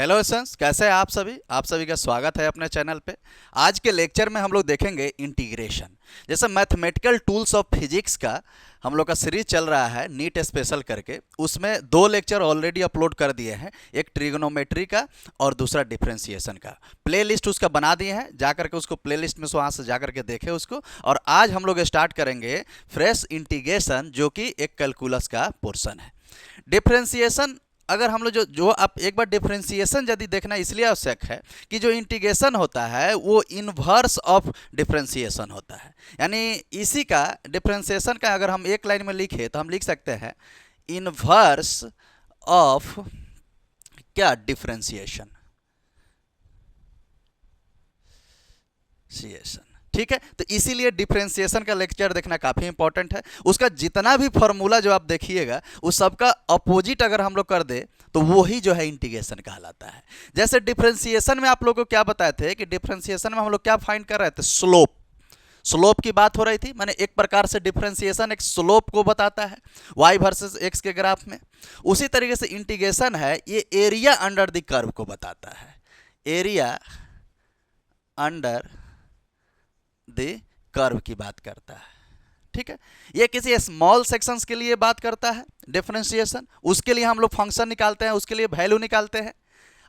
Hello sons, कैसे हैं आप सभी का स्वागत है अपने चैनल पे। आज के लेक्चर में हम लोग देखेंगे इंटीग्रेशन। जैसे मैथमेटिकल टूल्स ऑफ फिजिक्स का हम लोग का सीरीज चल रहा है नीट स्पेशल करके, उसमें 2 लेक्चर ऑलरेडी अपलोड कर दिए हैं, एक ट्रिग्नोमेट्री का और दूसरा डिफरेंशिएशन का। प्लेलिस्ट उसका बना दिए हैं, जा करके उसको प्लेलिस्ट में से वहाँ से जा करके देखें उसको। और आज हम लोग स्टार्ट करेंगे फ्रेश इंटीग्रेशन, जो कि एक कैलकुलस का पोर्शन है। डिफरेंशिएशन अगर हम लोग जो आप एक बार डिफरेंशिएशन यदि देखना इसलिए आवश्यक है कि जो इंटीग्रेशन होता है वो इन्वर्स ऑफ डिफरेंशिएशन होता है। यानी इसी का डिफरेंशिएशन का अगर हम एक लाइन में लिखे तो हम लिख सकते हैं इन्वर्स ऑफ क्या डिफरेंशिएशन। ठीक है, तो इसीलिए डिफरेंशिएशन का लेक्चर देखना काफ़ी इंपॉर्टेंट है। उसका जितना भी फॉर्मूला जो आप देखिएगा उस सबका अपोजिट अगर हम लोग कर दे तो वही जो है इंटीग्रेशन कहलाता है। जैसे डिफरेंशिएशन में आप लोगों को क्या बताए थे कि डिफरेंशिएशन में हम लोग क्या फाइंड कर रहे थे, स्लोप की बात हो रही थी। माने एक प्रकार से डिफरेंशिएशन एक स्लोप को बताता है y वर्सेस x के ग्राफ में। उसी तरीके से इंटीग्रेशन है ये एरिया अंडर द कर्व को बताता है, एरिया अंडर द कर्व की बात करता है। ठीक है, ये किसी स्मॉल सेक्शंस के लिए बात करता है डिफरेंशिएशन, उसके लिए हम लोग फंक्शन निकालते हैं, उसके लिए वैल्यू निकालते हैं।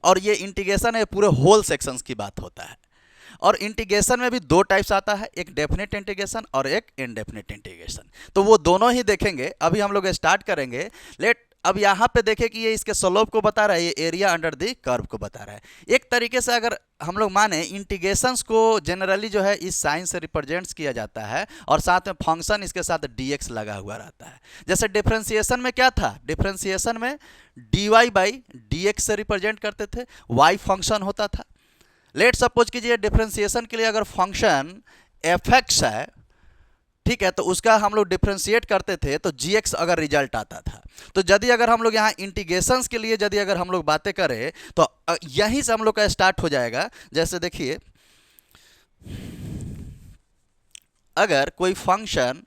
और ये इंटीग्रेशन है पूरे होल सेक्शंस की बात होता है। और इंटीग्रेशन में भी 2 टाइप्स आता है, एक डेफिनेट इंटीग्रेशन और एक इनडेफिनेट इंटीग्रेशन। तो वो दोनों ही देखेंगे, अभी हम लोग स्टार्ट करेंगे। अब यहाँ पे देखें कि ये इसके स्लोप को बता रहा है, ये एरिया अंडर द कर्व को बता रहा है। एक तरीके से अगर हम लोग माने इंटीग्रेशंस को जनरली जो है इस साइन से रिप्रेजेंट्स किया जाता है और साथ में फंक्शन इसके साथ dx लगा हुआ रहता है। जैसे डिफरेंशिएशन में क्या था, डिफरेंशिएशन में dy बाई dx से रिप्रेजेंट करते थे, y फंक्शन होता था। लेट सपोज कीजिए डिफरेंशिएशन के लिए अगर फंक्शन fx है, ठीक है, तो उसका हम लोग डिफरेंशिएट करते थे तो gx अगर रिजल्ट आता था। तो यदि अगर हम लोग यहाँ इंटीग्रेशंस के लिए यदि अगर हम लोग बातें करें तो यहीं से हम लोग का स्टार्ट हो जाएगा। जैसे देखिए, अगर कोई फंक्शन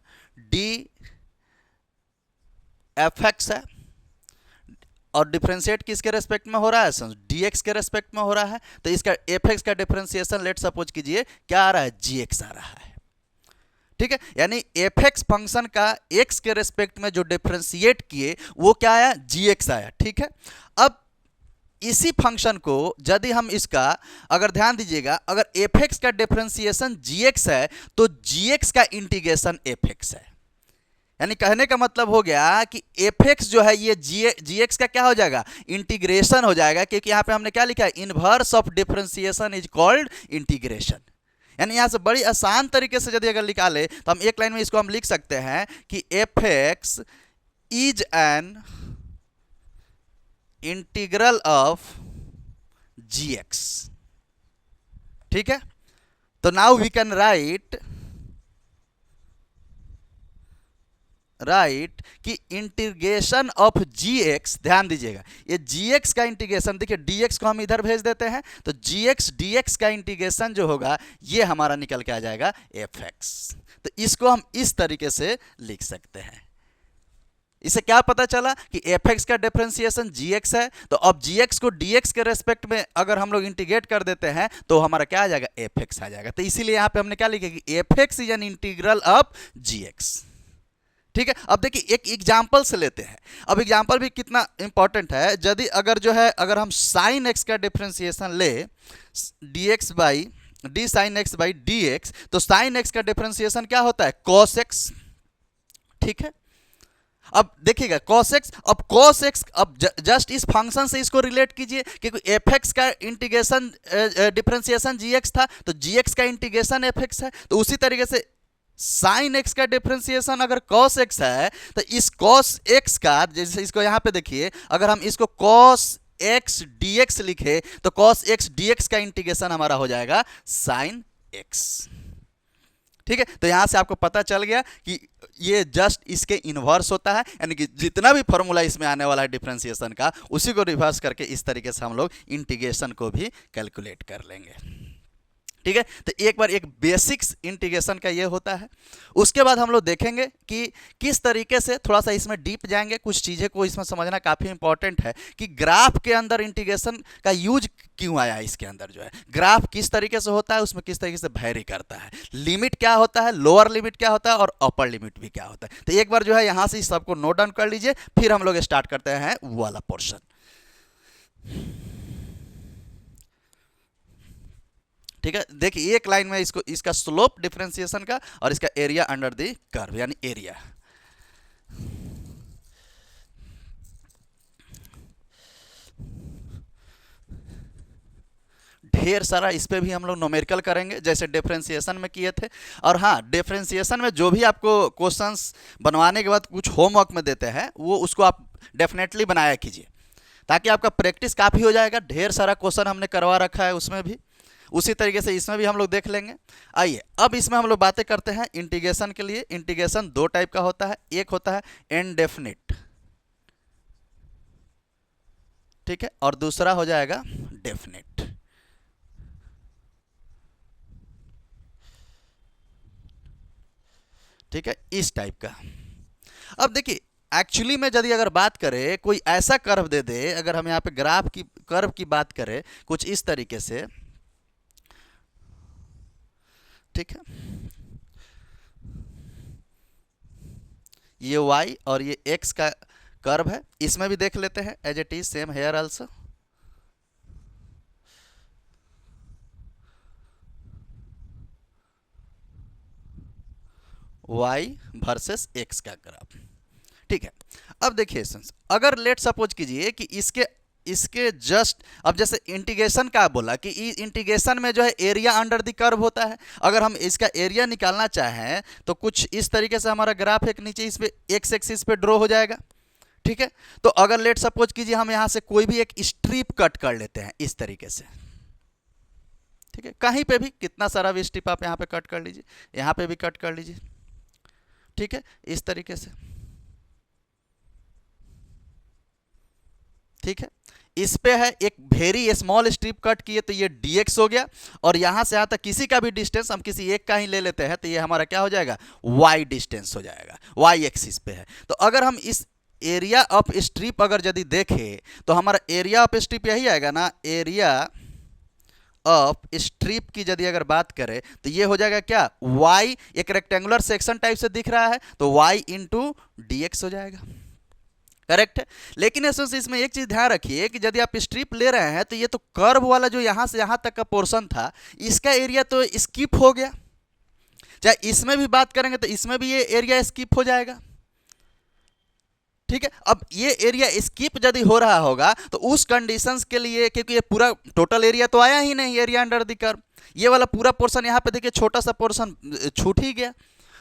डी एफ एक्स है और डिफरेंशिएट किसके रेस्पेक्ट में हो रहा है, dx के रेस्पेक्ट में हो रहा है, तो इसका fx का डिफरेंशिएशन लेट सपोज कीजिए क्या आ रहा है, gx आ रहा है। ठीक है, यानी fx फंक्शन का x के रेस्पेक्ट में जो डिफरेंशिएट किए वो क्या आया, gx आया। ठीक है, अब इसी फंक्शन को यदि हम इसका अगर ध्यान दीजिएगा, अगर fx का डिफरेंशिएशन gx है तो gx का इंटीग्रेशन fx है। यानी कहने का मतलब हो गया कि fx जो है ये gx का क्या हो जाएगा, इंटीग्रेशन हो जाएगा, क्योंकि यहां पे हमने क्या लिखा है, inverse of differentiation is called integration. यानी यहां से बड़ी आसान तरीके से यदि अगर निकाले तो हम एक लाइन में इसको हम लिख सकते हैं कि fx is an integral of gx। ठीक है, तो नाउ वी कैन राइट कि इंटीग्रेशन ऑफ gx, ध्यान दीजिएगा ये gx का इंटीग्रेशन, देखिए dx को हम इधर भेज देते हैं तो gx dx का इंटीग्रेशन जो होगा ये हमारा निकल के आ जाएगा fx। तो इसको हम इस तरीके से लिख सकते हैं। इससे क्या पता चला कि fx का डिफरेंशिएशन gx है, तो अब gx को dx के रेस्पेक्ट में अगर हम लोग इंटीग्रेट कर देते हैं तो हमारा क्या आ जाएगा, fx आ जाएगा। तो इसीलिए यहां पे हमने क्या लिखा कि fx is an integral of gx। ठीक है, अब देखिए एक एग्जाम्पल से लेते हैं। अब एग्जाम्पल भी कितना इंपॉर्टेंट है, यदि अगर जो है अगर हम साइन एक्स का डिफरेंशिएशन ले dx by D sine x by dx, तो साइन एक्स का डिफरेंशिएशन क्या होता है, cos x। ठीक है, अब देखिएगा cos x, अब cos x, अब जस्ट इस फंक्शन से इसको रिलेट कीजिए, क्योंकि fx का इंटीग्रेशन डिफरेंशिएशन gx था तो gx का इंटीग्रेशन fx है। तो उसी तरीके से साइन एक्स का डिफरेंशिएशन अगर cos x है तो इस cos x का, जैसे इसको यहां पे देखिए, अगर हम इसको cos x dx लिखे तो cos x dx का इंटीग्रेशन हमारा हो जाएगा sin x। ठीक है, तो यहां से आपको पता चल गया कि ये जस्ट इसके इनवर्स होता है, यानी कि जितना भी फॉर्मूला इसमें आने वाला है डिफरेंशिएशन का उसी को रिवर्स करके इस तरीके से हम लोग इंटीग्रेशन को भी कैलकुलेट कर लेंगे। ठीक है। तो एक बार एक बेसिक्स इंटीग्रेशन का ये होता है। उसके बाद हम लोग देखेंगे कि किस तरीके से, थोड़ा सा इसमें डीप जाएंगे, कुछ चीज़ें को इसमें समझना काफ़ी इंपॉर्टेंट है कि ग्राफ के अंदर इंटीग्रेशन का यूज क्यों आया। इसके अंदर जो है ग्राफ किस तरीके से होता है, उसमें किस तरीके से वैरी करता है, लिमिट क्या होता है, लोअर लिमिट क्या होता है और अपर लिमिट भी क्या होता है। तो एक बार जो है यहाँ से इस सबको नोट डाउन कर लीजिए, फिर हम लोग स्टार्ट करते हैं वो वाला पोर्शन। ठीक है, देखिए एक लाइन में इसको, इसका स्लोप डिफरेंशिएशन का और इसका एरिया अंडर द कर्व यानी एरिया। ढेर सारा इस पे भी हम लोग न्यूमेरिकल करेंगे जैसे डिफरेंशिएशन में किए थे। और हाँ, डिफरेंशिएशन में जो भी आपको क्वेश्चंस बनवाने के बाद कुछ होमवर्क में देते हैं वो उसको आप डेफिनेटली बनाया कीजिए, ताकि आपका प्रैक्टिस काफ़ी हो जाएगा। ढेर सारा क्वेश्चन हमने करवा रखा है उसमें भी, उसी तरीके से इसमें भी हम लोग देख लेंगे। आइए अब इसमें हम लोग बातें करते हैं इंटीग्रेशन के लिए। इंटीग्रेशन दो टाइप का होता है, एक होता है इनडेफिनिट, ठीक है, और दूसरा हो जाएगा डेफिनिट। ठीक है, इस टाइप का। अब देखिए एक्चुअली में यदि अगर बात करें, कोई ऐसा कर्व दे दे, अगर हम यहाँ पे ग्राफ की कर्व की बात करें कुछ इस तरीके से, ठीक है, ये y और ये x का कर्व है। इसमें भी देख लेते हैं as it is same here also. y versus x का ग्राफ, ठीक है। अब देखिए अगर लेट सपोज कीजिए कि इसके इसके जस्ट, अब जैसे इंटीग्रेशन का बोला कि इंटीग्रेशन में जो है एरिया अंडर द कर्व होता है। अगर हम इसका एरिया निकालना चाहें तो कुछ इस तरीके से हमारा ग्राफ एक नीचे इस पे एक्स एक्सिस पे ड्रॉ हो जाएगा, ठीक है। तो अगर लेट सपोज कीजिए हम यहाँ से कोई भी एक स्ट्रिप कट कर लेते हैं इस तरीके से, ठीक है, कहीं पे भी कितना सारा भी स्ट्रिप आप यहाँ पे कट कर लीजिए, यहाँ पे भी कट कर लीजिए, ठीक है, इस तरीके से, ठीक है। इस पे है एक वेरी स्मॉल स्ट्रिप कट किए तो ये dx हो गया, और यहां से यहां तक किसी का भी डिस्टेंस हम किसी एक का ही ले लेते हैं तो ये हमारा क्या हो जाएगा, y डिस्टेंस हो जाएगा, y एक्सिस पे है। तो अगर हम इस एरिया ऑफ स्ट्रिप अगर यदि देखें तो हमारा एरिया ऑफ स्ट्रिप यही आएगा ना, एरिया ऑफ स्ट्रिप की यदि अगर बात करें तो ये हो जाएगा क्या, y, एक रेक्टेंगुलर सेक्शन टाइप से दिख रहा है तो y इंटू डी एक्स हो जाएगा, करेक्ट है। लेकिन इसमें एक चीज ध्यान रखिए कि यदि आप स्ट्रिप ले रहे हैं तो ये तो कर्व वाला जो यहां से यहां तक का पोर्शन था इसका एरिया तो स्किप हो गया। चाहे इसमें भी बात करेंगे तो इसमें भी ये एरिया स्किप हो जाएगा, ठीक है। अब ये एरिया स्किप यदि हो रहा होगा तो उस कंडीशंस के लिए, क्योंकि ये पूरा टोटल एरिया तो आया ही नहीं, एरिया अंडर द कर्व, ये वाला पूरा पोर्शन यहाँ पे देखिए छोटा सा पोर्शन छूट ही गया।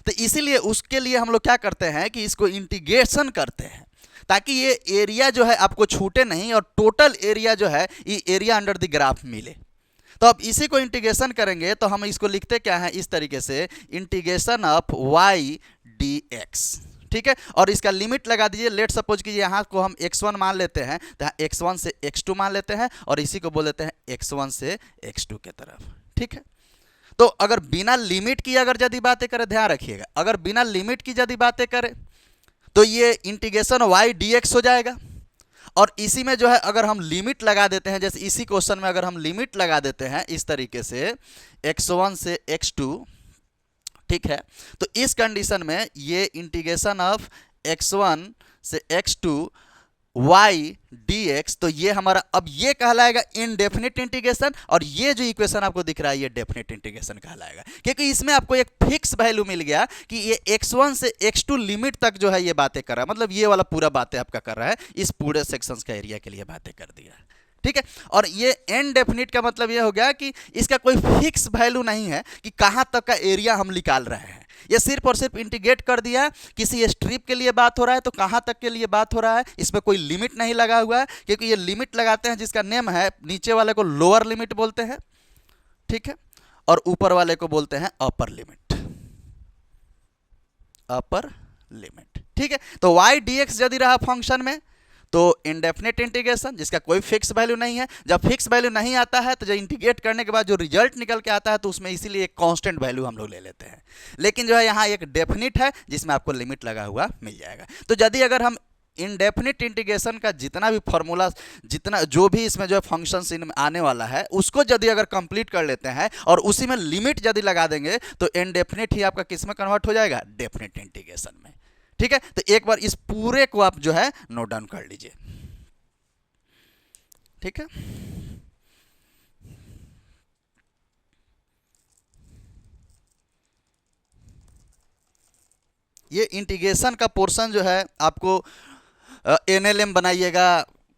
तो इसीलिए उसके लिए हम लोग क्या करते हैं कि इसको इंटीग्रेशन करते हैं ताकि ये एरिया जो है आपको छूटे नहीं और टोटल एरिया जो है ये एरिया अंडर द ग्राफ मिले। तो अब इसी को इंटीग्रेशन करेंगे तो हम इसको लिखते क्या है इस तरीके से, इंटीग्रेशन ऑफ y dx, ठीक है। और इसका लिमिट लगा दीजिए, लेट सपोज कि यहाँ को हम x1 मान लेते हैं तो x1 से x2 मान लेते हैं और इसी को बोल देते हैं x1 से x2 के तरफ, ठीक है। तो अगर बिना लिमिट की अगर यदि बातें करें, ध्यान रखिएगा, अगर बिना लिमिट की यदि बातें करें तो ये इंटीग्रेशन y dx हो जाएगा। और इसी में जो है अगर हम लिमिट लगा देते हैं, जैसे इसी क्वेश्चन में अगर हम लिमिट लगा देते हैं इस तरीके से x1 से x2, ठीक है, तो इस कंडीशन में ये इंटीग्रेशन ऑफ x1 से x2 y dx, तो ये हमारा अब ये कहलाएगा इनडेफिनिट इंटीग्रेशन, और ये जो इक्वेशन आपको दिख रहा है ये डेफिनिट इंटीग्रेशन कहलाएगा, क्योंकि इसमें आपको एक फिक्स वैल्यू मिल गया कि ये x1 से x2 लिमिट तक जो है ये बातें कर रहा है, मतलब ये वाला पूरा बातें आपका कर रहा है, इस पूरे सेक्शंस का एरिया के लिए बातें कर दिया, ठीक है। और ये इनडेफिनिट का मतलब ये हो गया कि इसका कोई फिक्स वैल्यू नहीं है कि कहां तक का एरिया हम निकाल रहे हैं, ये सिर्फ और सिर्फ इंटीग्रेट कर दिया। किसी स्ट्रिप के लिए बात हो रहा है तो कहां तक के लिए बात हो रहा है, इसमें कोई लिमिट नहीं लगा हुआ है, क्योंकि ये लिमिट लगाते हैं जिसका नेम है, नीचे वाले को लोअर लिमिट बोलते हैं, ठीक है, और ऊपर वाले को बोलते हैं अपर लिमिट, अपर लिमिट, ठीक है। तो y dx यदि रहा फंक्शन में तो इनडेफिनेट इंटीग्रेशन जिसका कोई फिक्स वैल्यू नहीं है, जब फिक्स वैल्यू नहीं आता है तो जब इंटीग्रेट करने के बाद जो रिजल्ट निकल के आता है तो उसमें इसीलिए एक कांस्टेंट वैल्यू हम लोग ले लेते हैं। लेकिन जो है यहाँ एक डेफिनिट है जिसमें आपको लिमिट लगा हुआ मिल जाएगा। तो यदि अगर हम इनडेफिनिट इंटीग्रेशन का जितना भी फॉर्मूला, जितना जो भी इसमें जो है फंक्शंस इनमें आने वाला है उसको यदि अगर कंप्लीट कर लेते हैं और उसी में लिमिट यदि लगा देंगे तो इनडेफिनिट ही आपका किस में कन्वर्ट हो जाएगा, डेफिनिट इंटीग्रेशन में। ठीक है, तो एक बार इस पूरे को आप जो है नोट डाउन कर लीजिए। ठीक है, ये इंटीग्रेशन का पोर्शन जो है आपको एनएलएम बनाइएगा,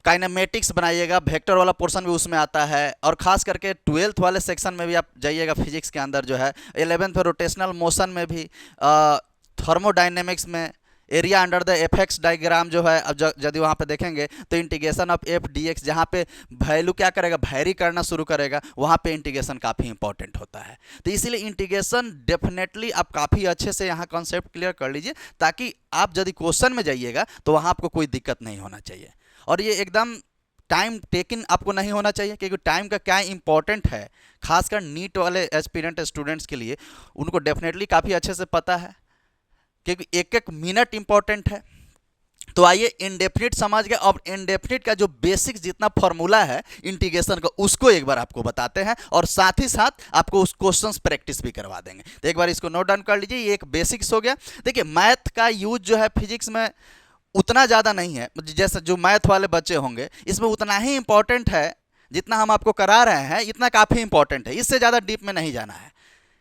काइनेमेटिक्स बनाइएगा, वेक्टर वाला पोर्शन भी उसमें आता है, और खास करके 12th वाले सेक्शन में भी आप जाइएगा फिजिक्स के अंदर जो है, 11th में रोटेशनल मोशन में भी, थर्मोडाइनेमिक्स में area under the effects diagram जो है, अब यदि वहाँ पे देखेंगे तो integration of f d x, जहाँ पे वैल्यू क्या करेगा, वैरी करना शुरू करेगा, वहाँ पे इंटीग्रेशन काफ़ी इंपॉर्टेंट होता है। तो इसीलिए इंटीग्रेशन डेफिनेटली आप काफ़ी अच्छे से यहाँ कॉन्सेप्ट क्लियर कर लीजिए, ताकि आप यदि क्वेश्चन में जाइएगा तो वहाँ आपको कोई दिक्कत नहीं होना चाहिए। और ये एकदम टाइम टेकिन आपको नहीं होना चाहिए, क्योंकि टाइम का क्या इंपॉर्टेंट है, खासकर नीट वाले एस्पिरेंट स्टूडेंट्स के लिए उनको डेफिनेटली काफ़ी अच्छे से पता है, क्योंकि एक एक मिनट इंपॉर्टेंट है। तो आइए इनडेफिनिट समझ गए, अब इनडेफिनिट का जो बेसिक जितना फॉर्मूला है इंटीग्रेशन का उसको एक बार आपको बताते हैं, और साथ ही साथ आपको उस क्वेश्चंस प्रैक्टिस भी करवा देंगे। तो एक बार इसको नोट डाउन कर लीजिए, ये एक बेसिक्स हो गया। देखिए मैथ का यूज जो है फिजिक्स में उतना ज़्यादा नहीं है, जैसे जो मैथ वाले बच्चे होंगे इसमें उतना ही इंपॉर्टेंट है जितना हम आपको करा रहे हैं, इतना काफ़ी इंपॉर्टेंट है, इससे ज़्यादा डीप में नहीं जाना है,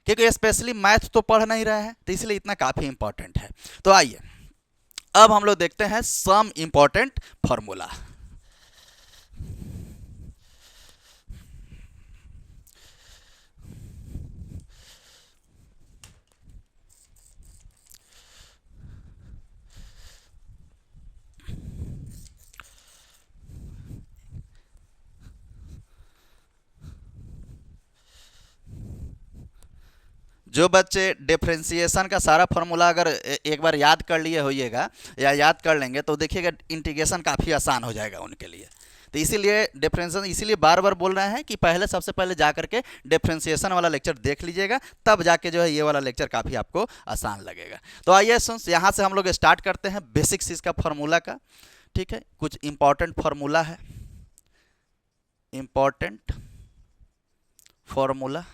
क्योंकि स्पेशली मैथ तो पढ़ नहीं रहे हैं, तो इसलिए इतना काफ़ी इंपॉर्टेंट है। तो आइए अब हम लोग देखते हैं सम इंपॉर्टेंट फॉर्मूला। जो बच्चे डिफरेंशिएशन का सारा फॉर्मूला अगर एक बार याद कर लिए होइएगा या याद कर लेंगे तो देखिएगा इंटीग्रेशन काफ़ी आसान हो जाएगा उनके लिए। तो इसीलिए डिफरेंशिएशन, इसीलिए बार बार बोल रहे हैं कि पहले सबसे पहले जा करके डिफरेंशिएशन वाला लेक्चर देख लीजिएगा, तब जाके जो है ये वाला लेक्चर काफ़ी आपको आसान लगेगा। तो आइए यहाँ से हम लोग स्टार्ट करते हैं बेसिक्स इसका फॉर्मूला का। ठीक है, कुछ इंपॉर्टेंट फार्मूला है, इंपॉर्टेंट फार्मूला,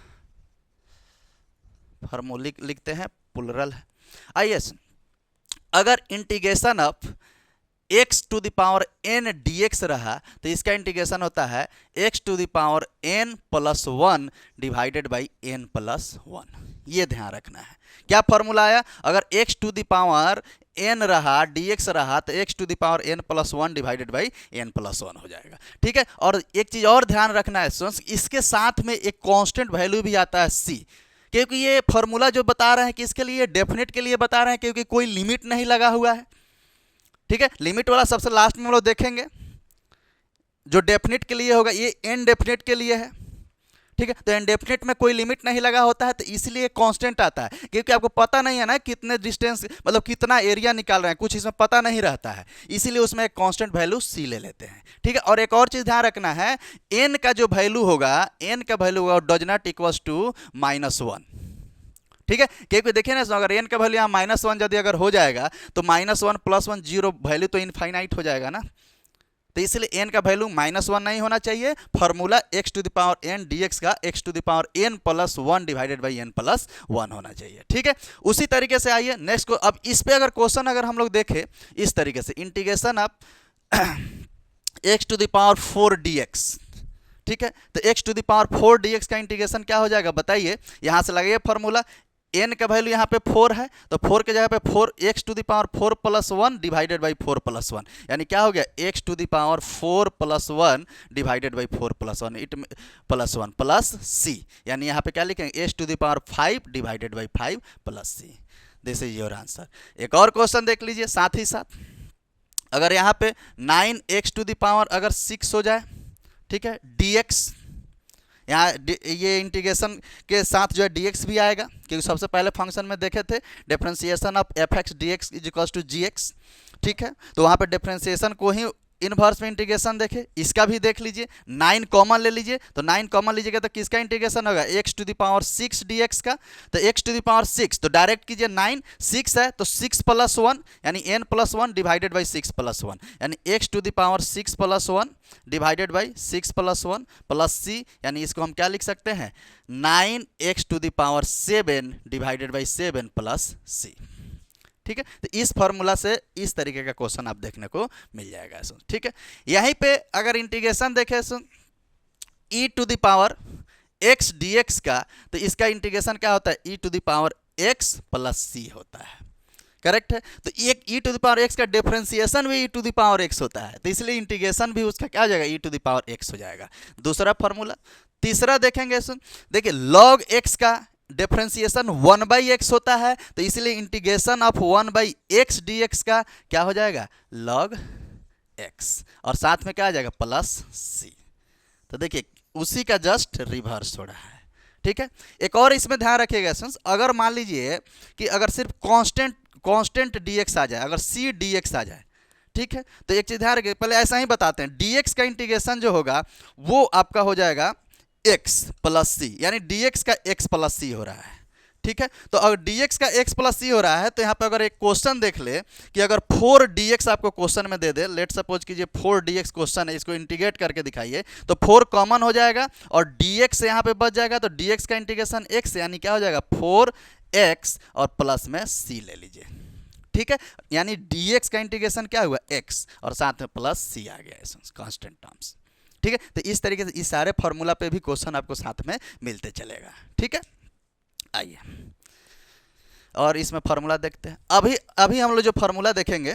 फार्मूलिक लिखते हैं, प्लुरल है। आइए अगर integration of x to the power n dx रहा तो इसका इंटीग्रेशन होता है x to the power n plus 1 divided by n plus 1। ये ध्यान रखना है। क्या फॉर्मूला आया, अगर x to the power n रहा, dx रहा, तो x to the power n plus 1 divided by n plus 1 हो जाएगा। ठीक है, और एक चीज़ और ध्यान रखना है, इसके साथ में एक कांस्टेंट वैल्यू भी आता है c, क्योंकि ये फॉर्मूला जो बता रहे हैं कि इसके लिए डेफिनेट के लिए बता रहे हैं, क्योंकि कोई लिमिट नहीं लगा हुआ है। ठीक है, लिमिट वाला सबसे लास्ट में हम लोग देखेंगे, जो डेफिनेट के लिए होगा ये इनडेफिनेट के लिए है। ठीक है, तो इनडेफिनेट में कोई लिमिट नहीं लगा होता है, तो इसलिए कांस्टेंट आता है, क्योंकि आपको पता नहीं है ना कितने डिस्टेंस, मतलब कितना एरिया निकाल रहे हैं, कुछ इसमें पता नहीं रहता है, इसीलिए उसमें एक कांस्टेंट वैल्यू सी ले लेते हैं। ठीक है, और एक और चीज़ ध्यान रखना है, एन का जो वैल्यू होगा, एन का वैल्यू होगा डज नॉट इक्वल्स टू -1। ठीक है, क्योंकि देखिए ना, अगर एन का वैल्यू यहाँ -1 यदि अगर हो जाएगा तो -1 प्लस 1 0, वैल्यू तो इनफाइनाइट हो जाएगा ना, तो इसलिए n का वैल्यू -1 नहीं होना चाहिए। Formula x to the power n dx का x to the power n plus 1 divided by n plus 1 होना चाहिए। ठीक है, उसी तरीके से आइए नेक्स्ट को, अब इस पे अगर क्वेश्चन अगर हम लोग देखें इस तरीके से, integration of x to the power 4 dx। ठीक है, तो x to the power 4 dx का इंटीग्रेशन क्या हो जाएगा बताइए, यहाँ से लगाइए फॉर्मूला, n का वैल्यू यहाँ पे 4 है, तो 4 के जगह पे 4 x to the power 4 plus 1 divided by 4 plus 1, यानी क्या हो गया x to the power 4 plus 1 divided by 4 plus 1, it plus 1 plus c, यानी यहाँ पे क्या लिखेंगे h to the power 5 divided by 5 plus c। This is your answer. एक और क्वेश्चन देख लीजिए साथ ही साथ, अगर यहाँ पे 9x टू द पावर अगर 6 हो जाए, ठीक है, dx, यहाँ ये इंटीग्रेशन के साथ जो है dx भी आएगा, क्योंकि सबसे पहले फंक्शन में देखे थे differentiation of f x d x is equals to g x. ठीक है, तो वहाँ पे डिफरेंशिएशन को ही इनवर्स में इंटीग्रेशन देखें, इसका भी देख लीजिए, 9 कॉमन ले लीजिए, तो 9 कॉमन लीजिएगा तो किसका इंटीग्रेशन होगा, x to the power 6 dx का। तो x टू द पावर 6 तो डायरेक्ट कीजिए, 9 6 है तो 6 प्लस 1 यानी n plus 1 divided by 6 plus 1 यानी x to the power 6 plus 1 divided by 6 plus 1 plus c, यानी इसको हम क्या लिख सकते हैं, 9x to the power 7 divided by 7 plus c। ठीक है, तो इस फॉर्मूला से इस तरीके का क्वेश्चन आप देखने को मिल जाएगा। ठीक है, यहीं पे अगर इंटीग्रेशन देखें e to the power x dx का, तो इसका इंटीग्रेशन क्या होता है, e to the power x plus c होता है। करेक्ट है, तो एक e to the power x का डिफरेंशिएशन भी e to the power x होता है, तो इसलिए इंटीग्रेशन भी उसका क्या हो जाएगा, e to the power x हो जाएगा, दूसरा फॉर्मूला। तीसरा देखेंगे, देखिए log x का डिफरेंशिएशन 1/x होता है, तो इसलिए इंटीग्रेशन ऑफ 1/x dx का क्या हो जाएगा, log x, और साथ में क्या आ जाएगा, प्लस c। तो देखिए उसी का जस्ट रिवर्स हो रहा है। ठीक है, एक और इसमें ध्यान रखिएगा, अगर मान लीजिए कि अगर सिर्फ कांस्टेंट dx आ जाए, अगर c dx आ जाए, ठीक है, तो एक चीज ध्यान रखिए, पहले ऐसा ही बताते हैं, dx का इंटीग्रेशन जो होगा वो आपका हो जाएगा x प्लस सी, यानी dx का x प्लस सी हो रहा है। ठीक है, तो अगर dx का x प्लस सी हो रहा है, तो यहाँ पे अगर एक क्वेश्चन देख ले कि अगर 4dx आपको क्वेश्चन में दे दे, लेट सपोज कीजिए 4dx क्वेश्चन है, इसको इंटीग्रेट करके दिखाइए, तो 4 कॉमन हो जाएगा और dx यहाँ पे बच जाएगा, तो dx का इंटीग्रेशन x यानी क्या हो जाएगा 4x और प्लस में c ले लीजिए। ठीक है, यानी dx का इंटीग्रेशन क्या हुआ x और साथ में प्लस c आ गया कांस्टेंट टर्म्स। ठीक है, तो इस तरीके से इस सारे फॉर्मूला पे भी क्वेश्चन आपको साथ में मिलते चलेगा। ठीक है, आइए और इसमें फॉर्मूला देखते हैं। अभी हम लोग जो फॉर्मूला देखेंगे,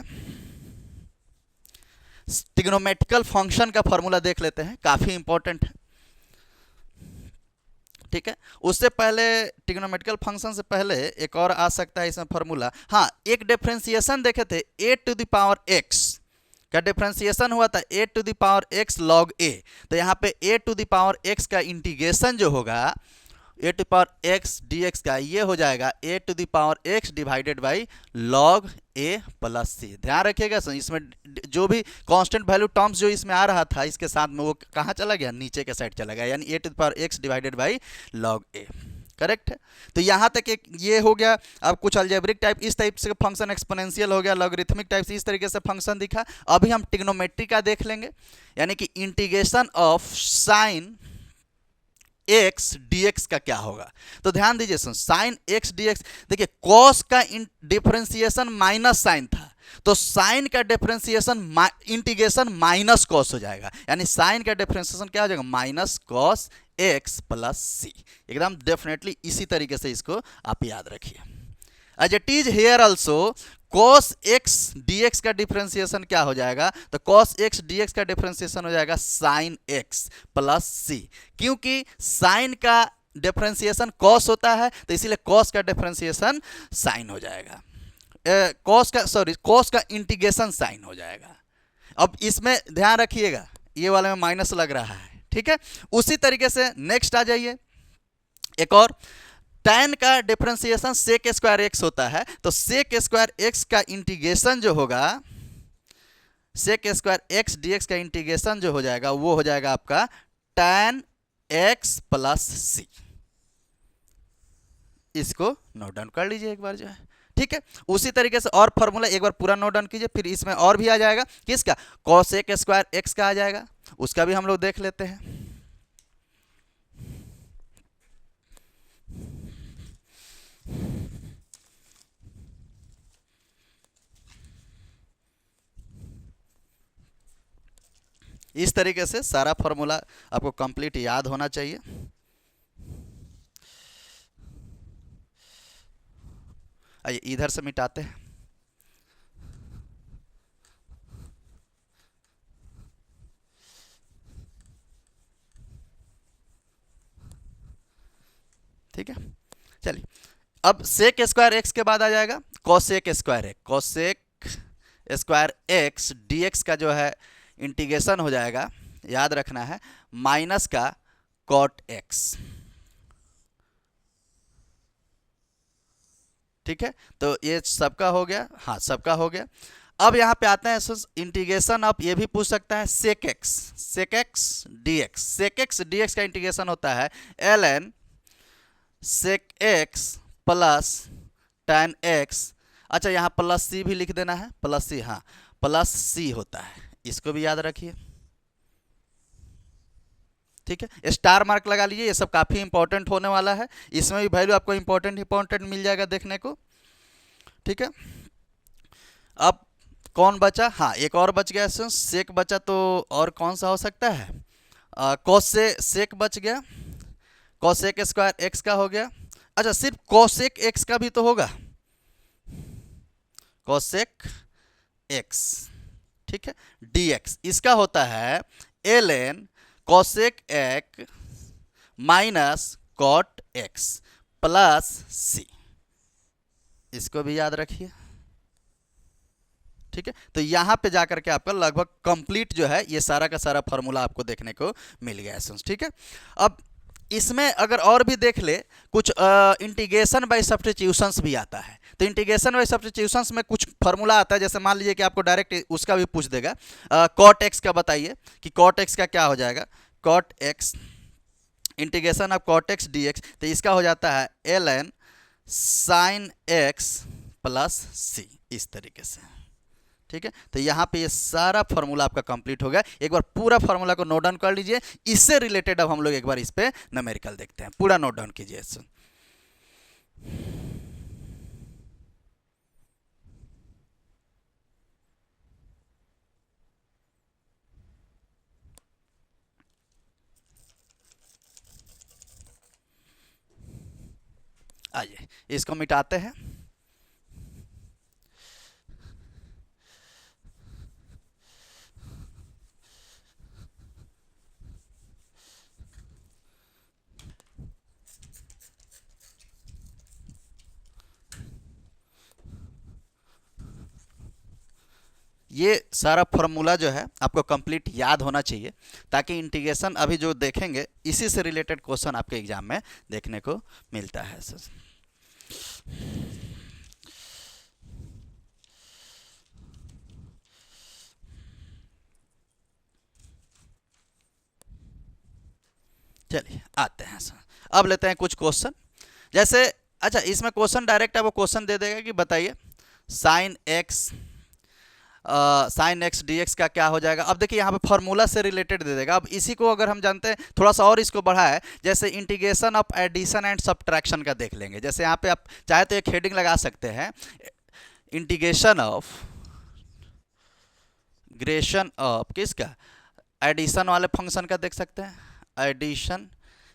ट्रिग्नोमेट्रिकल फंक्शन का फॉर्मूला देख लेते हैं, काफी इंपॉर्टेंट है। ठीक है, उससे पहले ट्रिग्नोमेट्रिकल फंक्शन से पहले एक और आ सकता है इसमें फॉर्मूला। हाँ, एक डिफरेंशिएशन देखे थे, a to the power x का डिफरेंशिएशन हुआ था a to the power x log a, तो यहाँ पे a to the power x का इंटीग्रेशन जो होगा a to power x dx का, ये हो जाएगा a to the power x divided by log a plus c। ध्यान रखिएगा, इसमें जो भी कांस्टेंट वैल्यू टर्म्स जो इसमें आ रहा था इसके साथ में वो कहाँ चला गया, नीचे के साइड चला गया, यानी a to the power x divided by log a। Correct है, तो यहाँ तक एक ये हो गया। अब कुछ अलजेब्रिक टाइप इस टाइप से फंक्शन, एक्सपोनेंशियल हो गया, लॉगरिथमिक टाइप से इस तरीके से फंक्शन दिखा। अभी हम ट्रिग्नोमेट्री का देख लेंगे, यानी कि integration of sine x dx का क्या होगा। तो ध्यान दीजिए, साइन x dx, देखिए कॉस का डिफरेंशिएशन माइनस साइन था, तो साइन का डिफरेंशिएशन इंटीग्रेशन माइनस कॉस हो जाएगा, यानी साइन का डिफरेंशिएशन क्या हो जाएगा, minus cos x plus c. एकदम डेफिनेटली इसी तरीके से इसको आप याद रखिए। As it is here also cos x dx का डिफरेंशिएशन क्या हो जाएगा, तो cos x dx का डिफरेंशिएशन हो जाएगा sin x प्लस सी, क्योंकि sin का डिफरेंशिएशन cos होता है, तो इसीलिए cos का डिफरेंशिएशन sin हो जाएगा, cos का इंटीग्रेशन sin हो जाएगा। अब इसमें ध्यान रखिएगा, ये वाले में माइनस लग रहा है। ठीक है, उसी तरीके से नेक्स्ट आ जाइए, एक और tan का डिफरेंशिएशन sec स्क्वायर x होता है, तो sec स्क्वायर x का इंटीग्रेशन जो होगा, sec स्क्वायर x dx का इंटीग्रेशन जो हो जाएगा वो हो जाएगा आपका tan x प्लस c। इसको नोट डाउन कर लीजिए एक बार जो है। ठीक है, उसी तरीके से और फॉर्मूला एक बार पूरा नोट डाउन कीजिए, फिर इसमें और भी आ जाएगा, किसका, cosec स्क्वायर x का आ जाएगा, उसका भी हम लोग देख लेते हैं। इस तरीके से सारा फॉर्मूला आपको कंप्लीट याद होना चाहिए। आइए इधर से मिटाते हैं। ठीक है, चलिए अब सेक स्क्वायर एक्स के बाद आ जाएगा cosec square x. Cosec square x dx का जो है इंटीग्रेशन हो जाएगा, याद रखना है, माइनस का कॉट एक्स। ठीक है, तो ये सबका हो गया, हाँ सबका हो गया। अब यहाँ पे आते हैं इंटीग्रेशन ऑफ, ये भी पूछ सकता है सेक एक्स डी एक्स का इंटीग्रेशन होता है ln sec x plus tan x. अच्छा, यहाँ प्लस सी भी लिख देना है, प्लस सी, हाँ प्लस सी होता है, इसको भी याद रखिए। ठीक है, स्टार मार्क लगा लीजिए, ये सब काफ़ी इंपॉर्टेंट होने वाला है, इसमें भी वैल्यू आपको इंपॉर्टेंट मिल जाएगा देखने को। ठीक है, अब कौन बचा, हाँ एक और बच गया, सेक बचा, तो और कौन सा हो सकता है, कॉस से सेक बच गया, कॉसेक स्क्वायर एक्स का हो गया। अच्छा, सिर्फ कॉसेक एक्स का भी तो होगा, कॉसेक एक्स, ठीक है, dx इसका होता है ln cosec x minus cot x plus c, इसको भी याद रखिए। ठीक है, तो यहां पे जाकर के आपका लगभग कंप्लीट जो है ये सारा का सारा फॉर्मूला आपको देखने को मिल गया है। ठीक है, अब इसमें अगर और भी देख ले, कुछ इंटीग्रेशन बाय सब्स्टिट्यूशंस भी आता है, तो इंटीग्रेशन बाय सब्स्टिट्यूशंस में कुछ फार्मूला आता है, जैसे मान लीजिए कि आपको डायरेक्ट उसका भी पूछ देगा, कॉट एक्स का बताइए कि कॉट एक्स का क्या हो जाएगा, cot x integration of cot x d x, तो इसका हो जाता है ln sine x plus c, इस तरीके से। ठीक है, तो यहाँ पे ये सारा फार्मूला आपका कंप्लीट हो गया। एक बार पूरा फार्मूला को नोट डाउन कर लीजिए, इससे रिलेटेड अब हम लोग एक बार इस पे न्यूमेरिकल देखते हैं, पूरा नोट डाउन कीजिए। आइए इसको मिटाते हैं। ये सारा फार्मूला जो है आपको कंप्लीट याद होना चाहिए, ताकि इंटीग्रेशन अभी जो देखेंगे इसी से रिलेटेड क्वेश्चन आपके एग्जाम में देखने को मिलता है। चलिए आते हैं सर, अब लेते हैं कुछ क्वेश्चन। जैसे अच्छा, इसमें क्वेश्चन डायरेक्ट आपको क्वेश्चन दे देगा कि बताइए साइन एक्स डी एक्स का क्या हो जाएगा। अब देखिए यहाँ पे फार्मूला से रिलेटेड दे देगा। अब इसी को अगर हम जानते हैं, थोड़ा सा और इसको बढ़ा है, जैसे integration of addition and subtraction का देख लेंगे। जैसे यहाँ पे आप चाहे तो एक हेडिंग लगा सकते हैं, इंटीग्रेशन ऑफ किसका, एडिशन वाले फंक्शन का देख सकते हैं, एडिशन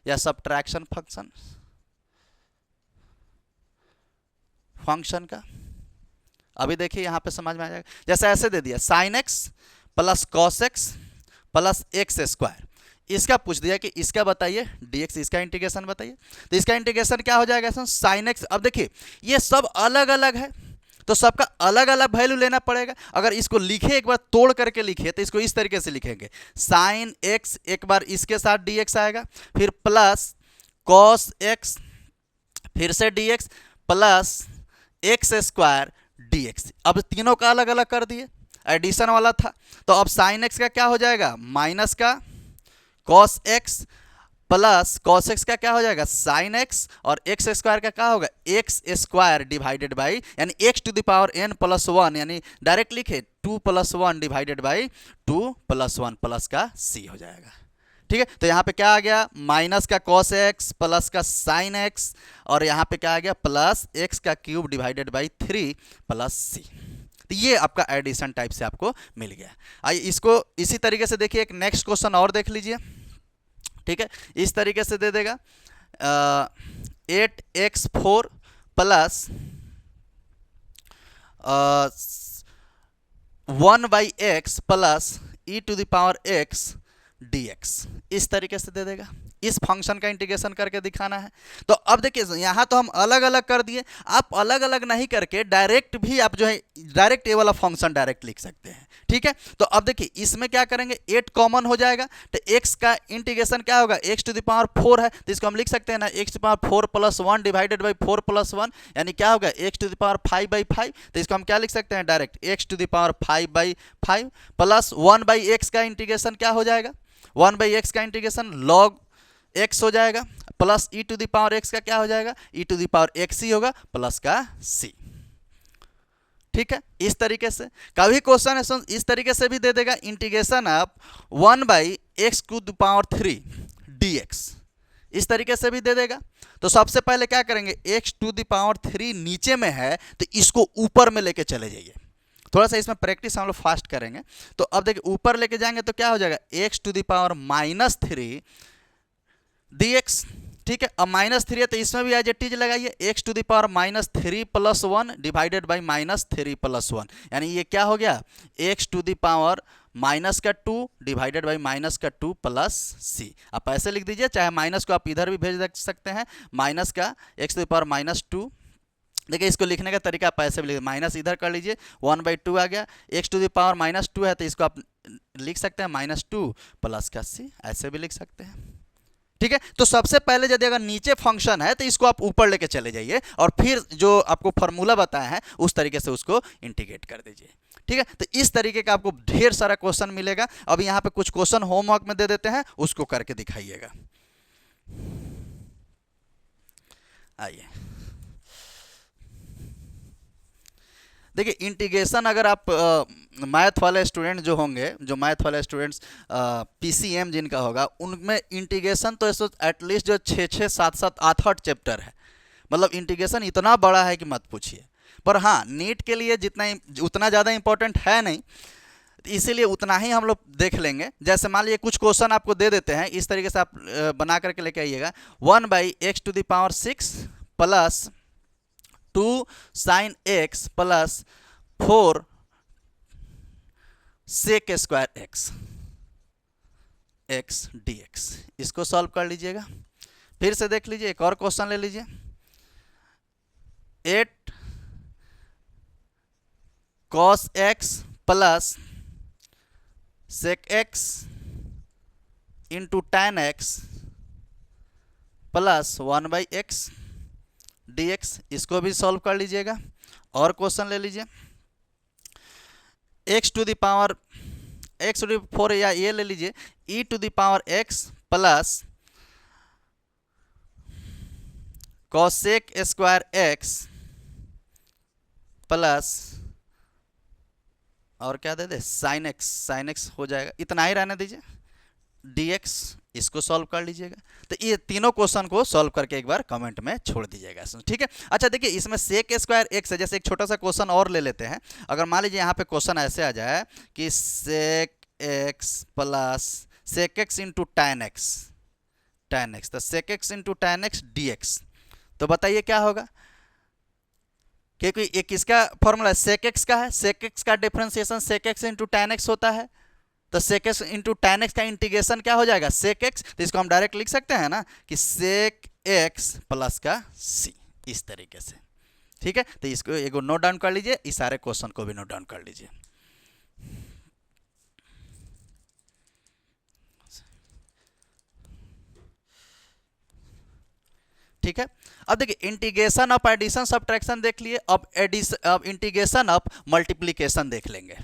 या सब्ट्रैक्शन फंक्शन का। अभी देखिए यहाँ पे समझ में आ जाएगा, जैसे ऐसे दे दिया sign x plus cos x plus x square, इसका पूछ दिया कि इसका बताइए dx, इसका इंटीग्रेशन बताइए। तो इसका इंटीग्रेशन क्या हो जाएगा, साइन एक्स। अब देखिए ये सब अलग अलग है, तो सबका अलग अलग वैल्यू लेना पड़ेगा। अगर इसको लिखे, एक बार तोड़ करके लिखे, तो इसको इस तरीके से लिखेंगे, साइन एक्स एक बार इसके साथ dx आएगा, फिर प्लस कॉस एक्स, फिर से dx plus x square dx। अब तीनों का अलग अलग कर दिए, एडिशन वाला था, तो अब साइन एक्स का क्या हो जाएगा, माइनस का cos x plus cos x का क्या हो जाएगा, साइन एक्स, और एक्स स्क्वायर का क्या होगा, एक्स स्क्वायर डिवाइडेड बाई, यानी x to the power n plus 1, यानी डायरेक्ट लिखे 2 + 1 डिवाइडेड बाई 2 + 1 प्लस का c हो जाएगा। ठीक है, तो यहाँ पे क्या आ गया, माइनस का कॉस एक्स प्लस का साइन एक्स, और यहाँ पे क्या आ गया, प्लस एक्स का क्यूब डिवाइडेड बाई 3 प्लस सी। तो ये आपका एडिशन टाइप से आपको मिल गया। आइए इसको इसी तरीके से देखिए, एक नेक्स्ट क्वेश्चन और देख लीजिए। ठीक है, इस तरीके से दे देगा 8x4 plus 1/x plus e to the power x dx, इस तरीके से दे देगा। इस फंक्शन का इंटीग्रेशन करके दिखाना है। तो अब देखिए यहाँ तो हम अलग अलग कर दिए, आप अलग अलग नहीं करके डायरेक्ट भी आप जो है डायरेक्ट ये वाला फंक्शन डायरेक्ट लिख सकते हैं। ठीक है, तो अब देखिए इसमें क्या करेंगे, 8 कॉमन हो जाएगा, तो x का इंटीग्रेशन क्या होगा, x टू द पावर 4 है, तो इसको हम लिख सकते हैं ना x to the power 4 plus 1 divided by 4 plus 1, यानी क्या होगा x to the power 5 by 5, तो इसको हम क्या लिख सकते हैं direct x to the power 5 by 5 plus 1 by x का इंटीग्रेशन क्या हो जाएगा, 1 बाई एक्स का इंटीग्रेशन log x हो जाएगा, plus e to the power x का क्या हो जाएगा, e to the power x ही होगा प्लस का c। ठीक है, इस तरीके से कभी क्वेश्चन है इस तरीके से भी दे देगा, integration of 1 by x to the power 3 dx, इस तरीके से भी दे देगा। तो सबसे पहले क्या करेंगे, x टू द पावर 3 नीचे में है तो इसको ऊपर में लेके चले जाइए, थोड़ा सा इसमें प्रैक्टिस हम लोग फास्ट करेंगे। तो अब देखिए ऊपर लेके जाएंगे तो क्या हो जाएगा, x to the power -3 dx। ठीक है, अब -3 है तो इसमें भी एज इट इज लगाइए, x to the power -3 plus 1 divided by -3 plus 1, यानी ये क्या हो गया, x to the power -2 divided by -2 plus c। आप ऐसे लिख दीजिए, चाहे माइनस को आप इधर भी भेज सकते हैं, माइनस का x टू द पावर -2, देखिए इसको लिखने का तरीका आप ऐसे भी लिखिए, माइनस इधर कर लीजिए, 1/2 आ गया, x टू द पावर -2 है तो इसको आप लिख सकते हैं -2 प्लस का c, ऐसे भी लिख सकते हैं। ठीक है, तो सबसे पहले यदि अगर नीचे फंक्शन है तो इसको आप ऊपर लेके चले जाइए और फिर जो आपको फॉर्मूला बताया है उस तरीके से उसको इंटीग्रेट कर दीजिए। ठीक है, तो इस तरीके का आपको ढेर सारा क्वेश्चन मिलेगा। अब यहाँ पे कुछ क्वेश्चन होमवर्क में दे देते हैं, उसको करके दिखाइएगा। आइए देखिए, इंटीग्रेशन अगर आप मैथ वाले स्टूडेंट जो होंगे, जो मैथ वाले स्टूडेंट्स पीसीएम जिनका होगा, उनमें इंटीग्रेशन तो एटलीस्ट जो 6 7 7 8 8 चैप्टर है, मतलब इंटीग्रेशन इतना बड़ा है कि मत पूछिए। पर हाँ, नीट के लिए उतना ज़्यादा इंपॉर्टेंट है नहीं, इसीलिए उतना ही हम लोग देख लेंगे। जैसे मान लीजिए कुछ क्वेश्चन आपको दे देते हैं, इस तरीके से आप बना करके लेके आइएगा, 1 by x to the power 6 plus 2 sine x plus 4 sec square x dx, इसको सॉल्व कर लीजिएगा। फिर से देख लीजिए, एक और क्वेश्चन ले लीजिए, 8 cos x plus sec x into tan x plus 1/x dx, इसको भी सॉल्व कर लीजिएगा। और क्वेश्चन ले लीजिए, x टू द पावर 4 या ये ले लीजिए, e to the power x plus cosec square x plus और क्या दे दे, साइन x हो जाएगा, इतना ही रहने दीजिए, dx, इसको सॉल्व कर लीजिएगा। तो ये तीनों क्वेश्चन को सॉल्व करके एक बार कमेंट में छोड़ दीजिएगा। ठीक है, अच्छा देखिए इसमें सेक स्क्वायर x है, जैसे एक छोटा सा क्वेश्चन और ले लेते हैं। अगर मान लीजिए यहाँ पे क्वेश्चन ऐसे आ जाए कि sec x plus sec x into tan x, तो sec x into tan x dx, तो बताइए क्या होगा, क्योंकि ये किसका फॉर्मूला है, सेक x का है, सेक x का differentiation sec x into tan x होता है, तो sec x into tan x का इंटीग्रेशन क्या हो जाएगा, सेक एक्स, तो इसको हम डायरेक्ट लिख सकते हैं ना कि सेक एक्स प्लस का सी, इस तरीके से। ठीक है, तो इसको एगो नोट डाउन कर लीजिए, इस सारे क्वेश्चन को भी नोट डाउन कर लीजिए। ठीक है, अब देखिए इंटीग्रेशन ऑफ एडिशन सब्ट्रैक्शन देख लिए, अब इंटीग्रेशन ऑफ मल्टीप्लीकेशन देख लेंगे।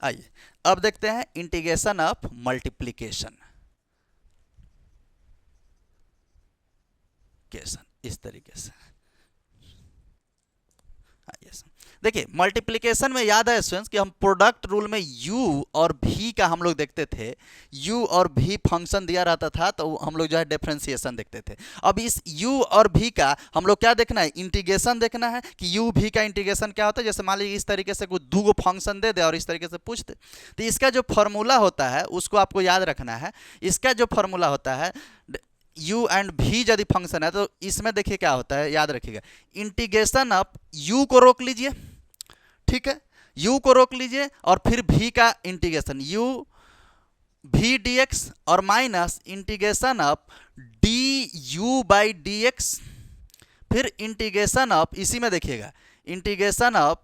आइए अब देखते हैं इंटीग्रेशन ऑफ मल्टीप्लिकेशन, इस तरीके से। देखिए मल्टीप्लिकेशन में याद है स्टूडेंट्स कि हम प्रोडक्ट रूल में u और v का हम लोग देखते थे, u और v फंक्शन दिया रहता था तो हम लोग जो है डिफरेंशिएशन देखते थे। अब इस u और v का हम लोग क्या देखना है, इंटीग्रेशन देखना है कि u v का इंटीग्रेशन क्या होता है। जैसे मान लीजिए इस तरीके से कोई दो फंक्शन दे दे और इस तरीके से पूछ दे, तो इसका जो फॉर्मूला होता है उसको आपको याद रखना है। इसका जो फॉर्मूला होता है u एंड v यदि फंक्शन है तो इसमें देखिए क्या होता है, याद रखिएगा, इंटीग्रेशन ऑफ u को रोक लीजिए, ठीक है, u को रोक लीजिए और फिर v का इंटीग्रेशन u v dx और minus integration of du by dx, फिर इंटीग्रेशन ऑफ, इसी में देखिएगा, इंटीग्रेशन ऑफ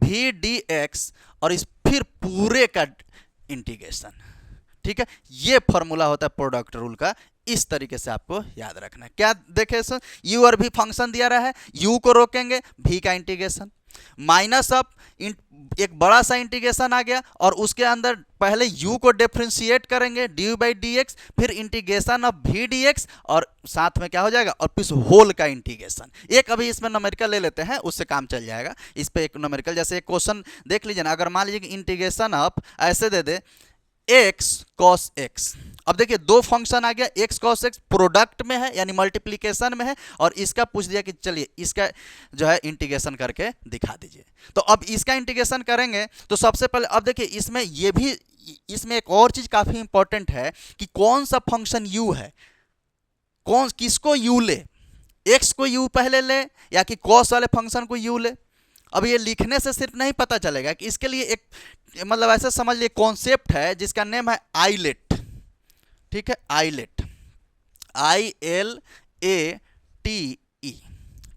v dx और इस फिर पूरे का इंटीग्रेशन, ठीक है। ये फॉर्मूला होता है प्रोडक्ट रूल का, इस तरीके से आपको याद रखना है। क्या देखे सर, u और v फंक्शन दिया रहा है, u को रोकेंगे, v का इंटीग्रेशन, माइनस ऑफ एक बड़ा सा इंटीग्रेशन आ गया और उसके अंदर पहले u को डिफरेंशिएट करेंगे du बाई dx, फिर इंटीग्रेशन ऑफ v dx और साथ में क्या हो जाएगा, और फिर होल का इंटीग्रेशन। एक अभी इसमें न्यूमेरिकल ले लेते हैं, उससे काम चल जाएगा। इस पे एक न्यूमेरिकल, जैसे एक क्वेश्चन देख लीजिए ना, अगर मान लीजिए कि इंटीग्रेशन ऑफ ऐसे दे दे x cos x, अब देखिए दो फंक्शन आ गया, x cos x प्रोडक्ट में है यानी मल्टीप्लिकेशन में है, और इसका पूछ दिया कि चलिए इसका जो है इंटीग्रेशन करके दिखा दीजिए। तो अब इसका इंटीग्रेशन करेंगे तो सबसे पहले अब देखिए इसमें ये भी, इसमें एक और चीज काफी इंपॉर्टेंट है कि कौन सा फंक्शन u है, कौन किसको u ले, x को u पहले ले या कि cos वाले फंक्शन को u ले। अब ये लिखने से सिर्फ नहीं पता चलेगा कि इसके लिए एक, मतलब ऐसे समझ लिए कॉन्सेप्ट है जिसका नेम है आइलेट, ठीक है, आइलेट, ILATE,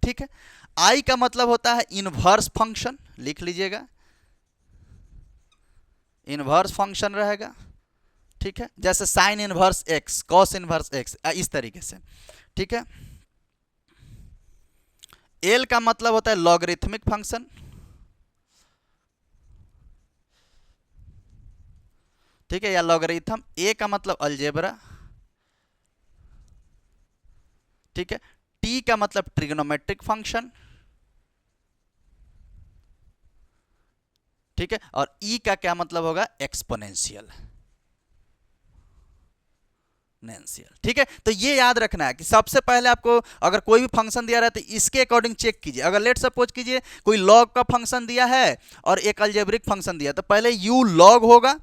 ठीक है। आई का मतलब होता है इनवर्स फंक्शन, लिख लीजिएगा, इनवर्स फंक्शन रहेगा, ठीक है, जैसे sine inverse x, cos inverse x, इस तरीके से, ठीक है। एल का मतलब होता है लॉगरिथमिक फंक्शन, ठीक है, या लॉगरिथम। ए का मतलब अलजेब्रा, ठीक है। टी का मतलब ट्रिग्नोमेट्रिक फंक्शन, ठीक है, और ई का क्या मतलब होगा, एक्सपोनेंशियल, ठीक है। तो ये याद रखना है कि सबसे पहले आपको अगर कोई भी फंक्शन दिया रहा है तो इसके अकॉर्डिंग चेक कीजिए। अगर लेट सपोज कीजिए कोई लॉग का फंक्शन दिया है और एक अलजेब्रिक फंक्शन दिया, तो पहले u लॉग होगा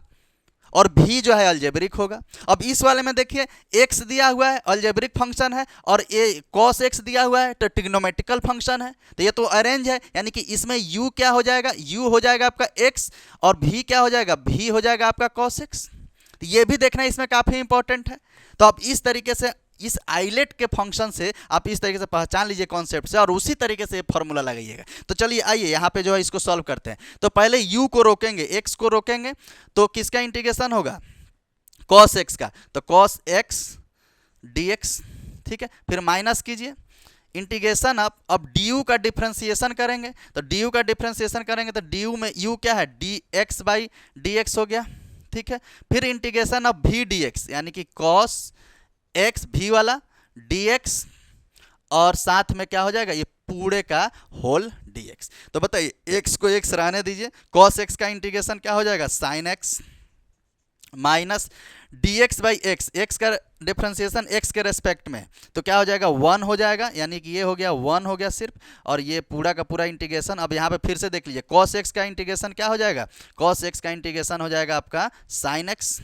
और v जो है अलजेब्रिक होगा। अब इस वाले में देखिए x दिया हुआ है, अलजेब्रिक फंक्शन है, और ये cos x दिया हुआ है तो ट्रिग्नोमेट्रिकल फंक्शन है, तो ये तो अरेंज है, यानी कि इसमें u क्या हो जाएगा, u हो जाएगा आपका x और v क्या हो जाएगा, v हो जाएगा आपका cos x। तो ये भी देखना इसमें काफी इंपॉर्टेंट है। तो आप इस तरीके से इस आइलेट के फंक्शन से आप इस तरीके से पहचान लीजिए कॉन्सेप्ट से, और उसी तरीके से फॉर्मूला लगाइएगा। तो चलिए आइए यहाँ पे जो है इसको सॉल्व करते हैं। तो पहले u को रोकेंगे, x को रोकेंगे, तो किसका इंटीग्रेशन होगा, cos x का, तो cos x dx, ठीक है। फिर माइनस कीजिए इंटीग्रेशन अब du का डिफ्रेंसिएशन करेंगे, तो du का डिफ्रेंसिएशन करेंगे तो du में u क्या है, dx बाई dx हो गया, ठीक है। फिर इंटीग्रेशन ऑफ v dx यानी कि cos x v वाला dx और साथ में क्या हो जाएगा, ये पूरे का होल dx। तो बताइए x को x रहने दीजिए, cos x का इंटीग्रेशन क्या हो जाएगा, sin x minus dx by x, x का डिफ्रेंसिएशन x के रेस्पेक्ट में, तो क्या हो जाएगा 1 हो जाएगा, यानी कि ये हो गया 1 हो गया सिर्फ, और ये पूरा का पूरा इंटीग्रेशन। अब यहाँ पे फिर से देख लीजिए cos x का इंटीग्रेशन क्या हो जाएगा, cos x का इंटीग्रेशन हो जाएगा आपका sin x,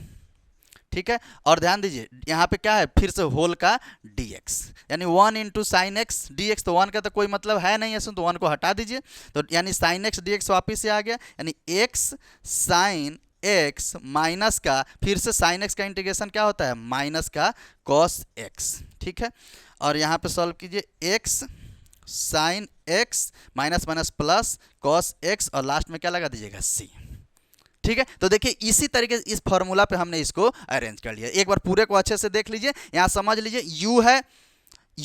ठीक है। और ध्यान दीजिए यहाँ पे क्या है, फिर से होल का dx, यानी 1 into sine x d x, तो 1 का तो कोई मतलब है नहीं है, तो 1 को हटा दीजिए, तो यानी साइन एक्स डी एक्स वापिस से आ गया, यानी x साइन x माइनस का, फिर से साइन x का इंटीग्रेशन क्या होता है, माइनस का cos x, ठीक है। और यहाँ पे सॉल्व कीजिए x sine x minus minus plus cos x, और लास्ट में क्या लगा दीजिएगा c, ठीक है। तो देखिए इसी तरीके से इस फॉर्मूला पे हमने इसको अरेंज कर लिया। एक बार पूरे को अच्छे से देख लीजिए, यहाँ समझ लीजिए u है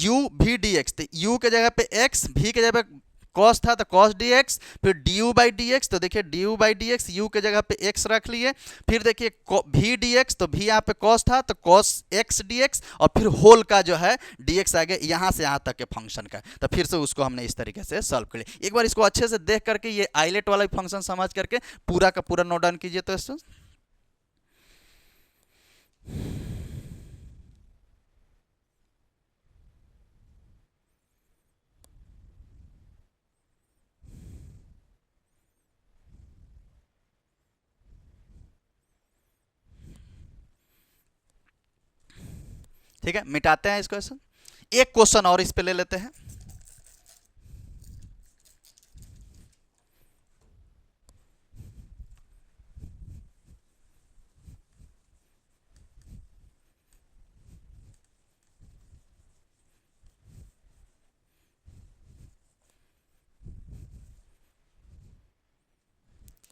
u v dx, तो u के जगह पे x, v के जगह पे cos था तो cos dx, फिर du बाई dx, तो देखिए du बाई dx u के जगह पे x रख लिए, फिर देखिए v dx, तो v यहाँ पे cos था तो cos x dx, और फिर होल का जो है dx आ गया यहाँ से यहाँ तक के फंक्शन का, तो फिर से उसको हमने इस तरीके से सॉल्व कर लिया। एक बार इसको अच्छे से देख करके ये आइलेट वाला फंक्शन समझ करके पूरा का पूरा नोट डाउन कीजिए। तो ठीक है, मिटाते हैं इस क्वेश्चन। एक क्वेश्चन और इस पे ले लेते हैं।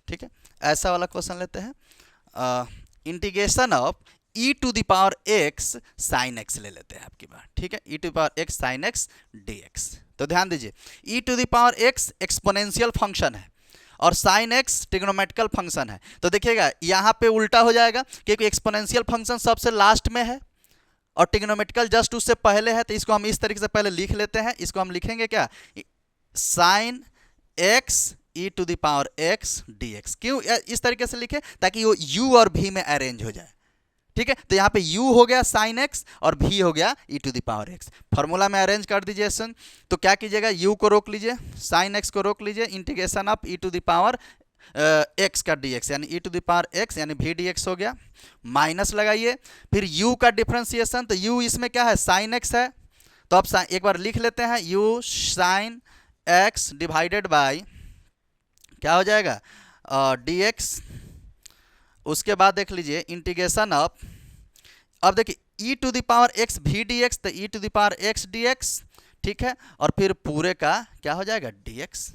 ठीक है, ऐसा वाला क्वेश्चन लेते हैं। Integration of e to the power x sine x ले लेते हैं आपकी बात। ठीक है, e to the power x sine x d x. तो ध्यान दीजिए, e to the power x exponential function है और साइन एक्स ट्रिग्नोमेट्रिकल फंक्शन है। तो देखिएगा यहाँ पे उल्टा हो जाएगा, क्योंकि एक्सपोनेंशियल फंक्शन सबसे लास्ट में है और ट्रिग्नोमेट्रिकल जस्ट उससे पहले है। तो इसको हम इस तरीके से पहले लिख लेते हैं। इसको हम लिखेंगे क्या, sine x e to the power x d x. क्यों इस तरीके से लिखे, ताकि वो यू और भी में अरेंज हो जाए। ठीक है, तो यहाँ पे u हो गया साइन x और v हो गया e to the power x। Formula में अरेंज कर दीजिए सुन। तो क्या कीजिएगा, u को रोक लीजिए, साइन x को रोक लीजिए, integration of e to the power x का dx यानी e to the power x यानी v dx हो गया। माइनस लगाइए, फिर u का डिफ्रेंसिएशन, तो u इसमें क्या है, साइन x है। तो अब एक बार लिख लेते हैं, u sine x divided by क्या हो जाएगा, dx। उसके बाद देख लीजिए इंटीग्रेशन ऑफ, अब देखिए e to the power x v dx, तो e to the power x dx। ठीक है, और फिर पूरे का क्या हो जाएगा, dx।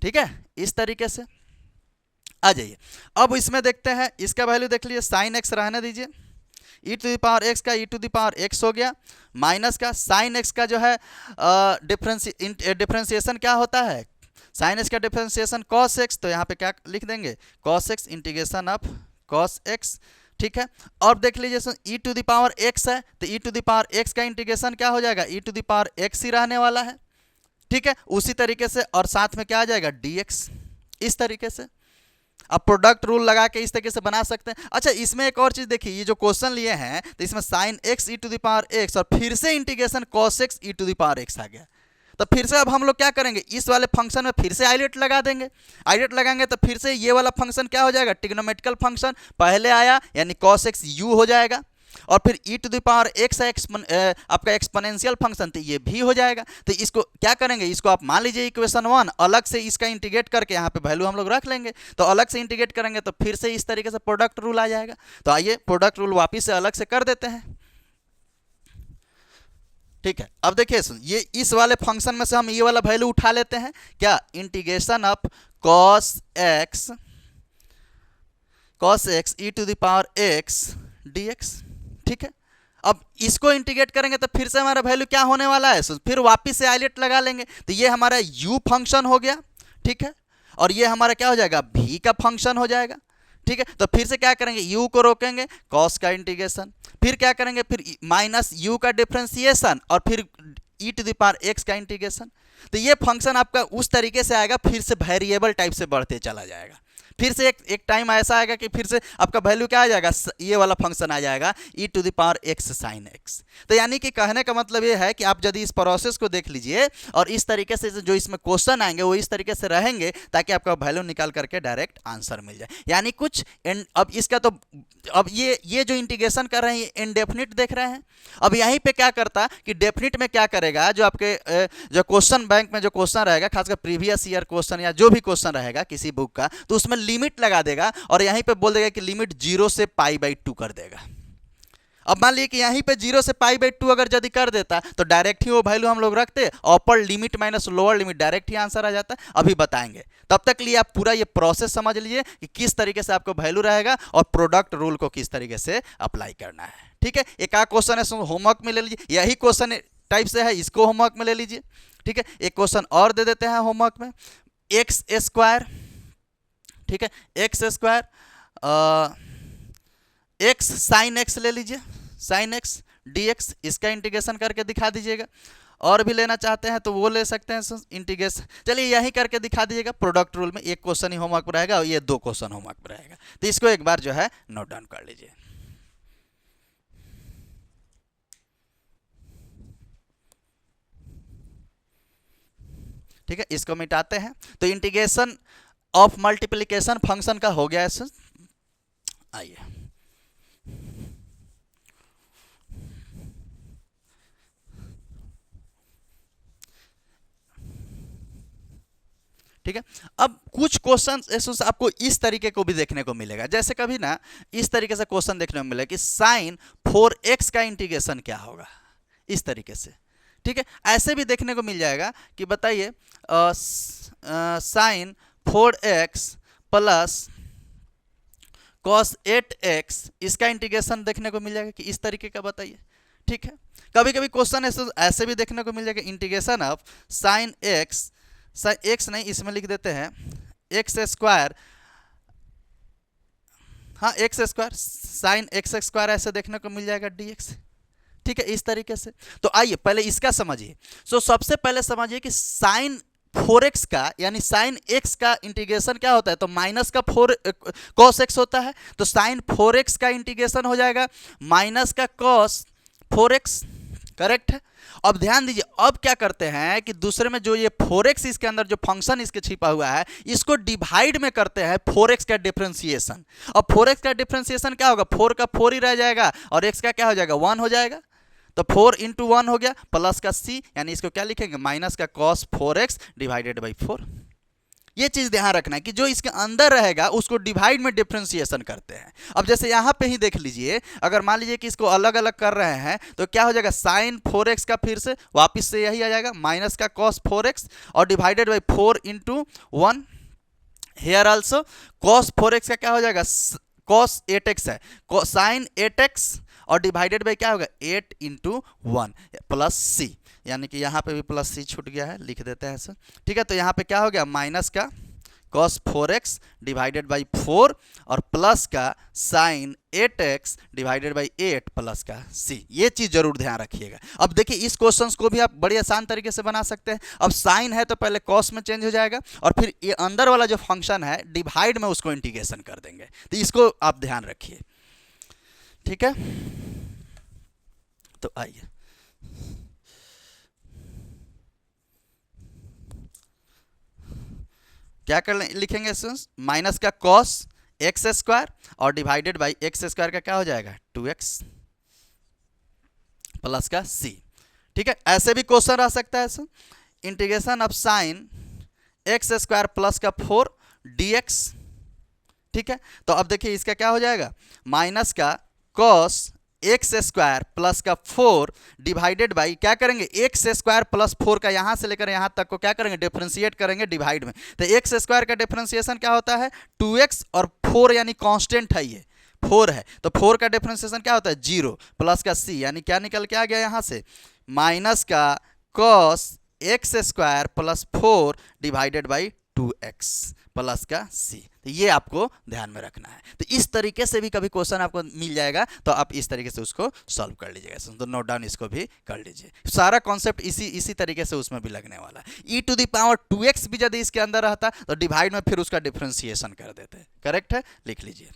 ठीक है, इस तरीके से आ जाइए। अब इसमें देखते हैं, इसका वैल्यू देख लीजिए, साइन x रहने दीजिए, e to the power x का e to the power x हो गया, माइनस का साइन x का जो है डिफ्रेंसिएशन क्या होता है, साइन एक्स का डिफरेंशिएशन कॉस एक्स। तो यहाँ पे क्या लिख देंगे, cos x integration of cos x. ठीक है, और देख लीजिए ई टू द पावर एक्स है, तो ई टू द पावर एक्स का इंटीग्रेशन क्या हो जाएगा, ई टू द पावर एक्स ही रहने वाला है। ठीक है, उसी तरीके से, और साथ में क्या आ जाएगा, डी एक्स। इस तरीके से अब प्रोडक्ट रूल लगा के इस तरीके से बना सकते हैं। अच्छा, इसमें एक और चीज देखिए, ये जो क्वेश्चन लिए हैं तो इसमें sine x e to the power x और फिर से integration cos x e to the power x आ गया। तो फिर से अब हम लोग क्या करेंगे, इस वाले फंक्शन में फिर से आइलेट लगा देंगे। आइलेट लगाएंगे तो फिर से ये वाला फंक्शन क्या हो जाएगा, ट्रिग्नोमेट्रिकल फंक्शन पहले आया यानी cos x u हो जाएगा, और फिर e to the power x आपका एक्सपोनेंशियल फंक्शन, तो ये भी हो जाएगा। तो इसको क्या करेंगे, इसको आप मान लीजिए इक्वेशन 1 अलग से इसका इंटीग्रेट करके यहाँ पे वैल्यू हम लोग रख लेंगे। तो अलग से इंटीग्रेट करेंगे तो फिर से इस तरीके से प्रोडक्ट रूल आ जाएगा। तो आइए प्रोडक्ट रूल वापिस से अलग से कर देते हैं। ठीक है, अब देखिए ये इस वाले फंक्शन में से हम ये वाला वैल्यू उठा लेते हैं, क्या, integration of cos x e to the power x dx। ठीक है, अब इसको इंटीग्रेट करेंगे तो फिर से हमारा वैल्यू क्या होने वाला है, फिर वापिस से आइलेट लगा लेंगे। तो ये हमारा u फंक्शन हो गया। ठीक है, और ये हमारा क्या हो जाएगा, v का फंक्शन हो जाएगा। ठीक है, तो फिर से क्या करेंगे, u को रोकेंगे, cos का इंटीग्रेशन, फिर क्या करेंगे, फिर माइनस u का डिफरेंशिएशन और फिर e to the power x का इंटीग्रेशन। तो ये फंक्शन आपका उस तरीके से आएगा, फिर से वेरिएबल टाइप से बढ़ते चला जाएगा। फिर से एक टाइम ऐसा आएगा कि फिर से आपका वैल्यू क्या आ जाएगा, ये वाला फंक्शन आ जाएगा e to the power x sine x। तो यानी कि कहने का मतलब ये है कि आप यदि इस प्रोसेस को देख लीजिए और इस तरीके से जो इसमें क्वेश्चन आएंगे वो इस तरीके से रहेंगे, ताकि आपका वैल्यू निकाल करके डायरेक्ट आंसर मिल जाए। यानी कुछ अब इसका तो अब ये जो इंटीग्रेशन कर रहे हैं इनडेफिनिट देख रहे हैं। अब यहीं पे क्या करता कि डेफिनिट में क्या करेगा, जो आपके जो क्वेश्चन बैंक में जो क्वेश्चन रहेगा, खासकर प्रीवियस ईयर क्वेश्चन या जो भी क्वेश्चन रहेगा किसी बुक का, तो उसमें लिमिट लगा देगा और यहीं पे बोल देगा कि लिमिट 0 से π/2 कर देगा। अब मान लीजिए कि यहीं पे 0 से π/2 अगर यदि कर देता तो डायरेक्ट ही वो वैल्यू हम लोग रखते, upper limit minus lower limit direct ही आंसर आ जाता। अभी बताएंगे, तब तक लिए आप पूरा ये प्रोसेस समझ लीजिए कि किस तरीके से आपको वैल्यू रहेगा और प्रोडक्ट रूल को किस तरीके से अप्लाई करना है। ठीक है, एक आध क्वेश्चन है होमवर्क में ले लीजिए, यही क्वेश्चन टाइप से है, इसको होमवर्क में ले लीजिए। ठीक है, एक क्वेश्चन और दे देते हैं होमवर्क में, एक्स स्क्वायर। ठीक है, x square x sine x ले लीजिए, साइन एक्स dx, इसका इंटीग्रेशन करके दिखा दीजिएगा। और भी लेना चाहते हैं तो वो ले सकते हैं इंटीग्रेशन। चलिए यही करके दिखा दीजिएगा। प्रोडक्ट रूल में एक क्वेश्चन ही होमवर्क में रहेगा और ये 2 क्वेश्चन होमवर्क में रहेगा, तो इसको एक बार जो है नोट डाउन कर लीजिए। ठीक है, इसको मिटाते हैं। तो इंटीग्रेशन ऑफ मल्टीप्लिकेशन फंक्शन का हो गया है। आइए ठीक है। अब कुछ क्वेश्चन ऐसे आपको इस तरीके को भी देखने को मिलेगा, जैसे कभी ना इस तरीके से क्वेश्चन देखने को मिलेगा कि साइन 4x का इंटीग्रेशन क्या होगा, इस तरीके से। ठीक है, ऐसे भी देखने को मिल जाएगा कि बताइए sign 4x plus cos 8x इसका इंटीग्रेशन देखने को मिल जाएगा कि इस तरीके का बताइए। ठीक है, कभी कभी क्वेश्चन ऐसे भी देखने को मिल जाएगा इंटीग्रेशन ऑफ साइन एक्स नहीं, इसमें लिख देते हैं एक्स स्क्वायर, हाँ x square sine x square ऐसे देखने को मिल जाएगा dx। ठीक है, इस तरीके से। तो आइए पहले इसका समझिए। सबसे पहले समझिए कि साइन 4x का यानी साइन x का इंटीग्रेशन क्या होता है, तो माइनस का 4 cos x होता है, तो साइन 4x का इंटीग्रेशन हो जाएगा माइनस का cos 4x, करेक्ट है। अब ध्यान दीजिए, अब क्या करते हैं कि दूसरे में जो ये 4x इसके अंदर जो फंक्शन इसके छिपा हुआ है इसको डिवाइड में करते हैं 4x का डिफरेंशिएशन। अब 4x का डिफरेंशिएशन क्या होगा, 4 का 4 ही रह जाएगा और x का क्या हो जाएगा 1 हो जाएगा, तो 4 इंटू 1 हो गया प्लस का c, यानी इसको क्या लिखेंगे माइनस का cos 4x डिवाइडेड बाई 4। ये चीज ध्यान रखना है कि जो इसके अंदर रहेगा उसको डिवाइड में डिफरेंशिएशन करते हैं। अब जैसे यहाँ पे ही देख लीजिए, अगर मान लीजिए कि इसको अलग अलग कर रहे हैं तो क्या हो जाएगा साइन 4x का फिर से वापिस से यही आ जाएगा माइनस का cos 4x और divided by 4 into 1। Here also cos 4x का क्या हो जाएगा cos 8x है, साइन 8x और डिवाइडेड बाई क्या होगा 8 इंटू 1 प्लस सी, यानी कि यहाँ पे भी प्लस सी छूट गया है, लिख देते हैं ऐसे। ठीक है, तो यहाँ पे क्या हो गया माइनस का cos 4x डिवाइडेड बाई 4 और प्लस का sine 8x divided by 8 plus का c। ये चीज़ जरूर ध्यान रखिएगा। अब देखिए इस क्वेश्चंस को भी आप बड़ी आसान तरीके से बना सकते हैं। अब साइन है तो पहले cos में चेंज हो जाएगा और फिर ये अंदर वाला जो फंक्शन है डिवाइड में उसको इंटीग्रेशन कर देंगे, तो इसको आप ध्यान रखिए। ठीक है, तो आइए क्या कर लिखेंगे माइनस का cos एक्स स्क्वायर और डिवाइडेड बाई एक्स स्क्वायर का क्या हो जाएगा 2x प्लस का c। ठीक है, ऐसे भी क्वेश्चन रह सकता है integration of sine x square plus का 4 dx। ठीक है, तो अब देखिए इसका क्या हो जाएगा माइनस का cos एक्स स्क्वायर प्लस का 4 डिवाइडेड बाई क्या करेंगे एक्स स्क्वायर प्लस 4 का यहाँ से लेकर यहाँ तक को क्या करेंगे डिफरेंशिएट करेंगे डिवाइड में, तो एक्स स्क्वायर का डिफरेंशिएशन क्या होता है 2x और 4 यानी कांस्टेंट है, ये 4 है तो 4 का डिफरेंशिएशन क्या होता है 0 प्लस का c, यानी क्या निकल के आ गया यहाँ से माइनस का cos x square plus 4 divided by 2x plus का c। तो ये आपको ध्यान में रखना है। तो इस तरीके से भी कभी क्वेश्चन आपको मिल जाएगा तो आप इस तरीके से उसको सॉल्व कर लीजिएगा, तो नोट डाउन इसको भी कर लीजिए। सारा कॉन्सेप्ट इसी तरीके से उसमें भी लगने वाला है। e to the power 2x भी यदि इसके अंदर रहता तो डिवाइड में फिर उसका डिफरेंशिएशन कर देते। करेक्ट है, लिख लीजिए।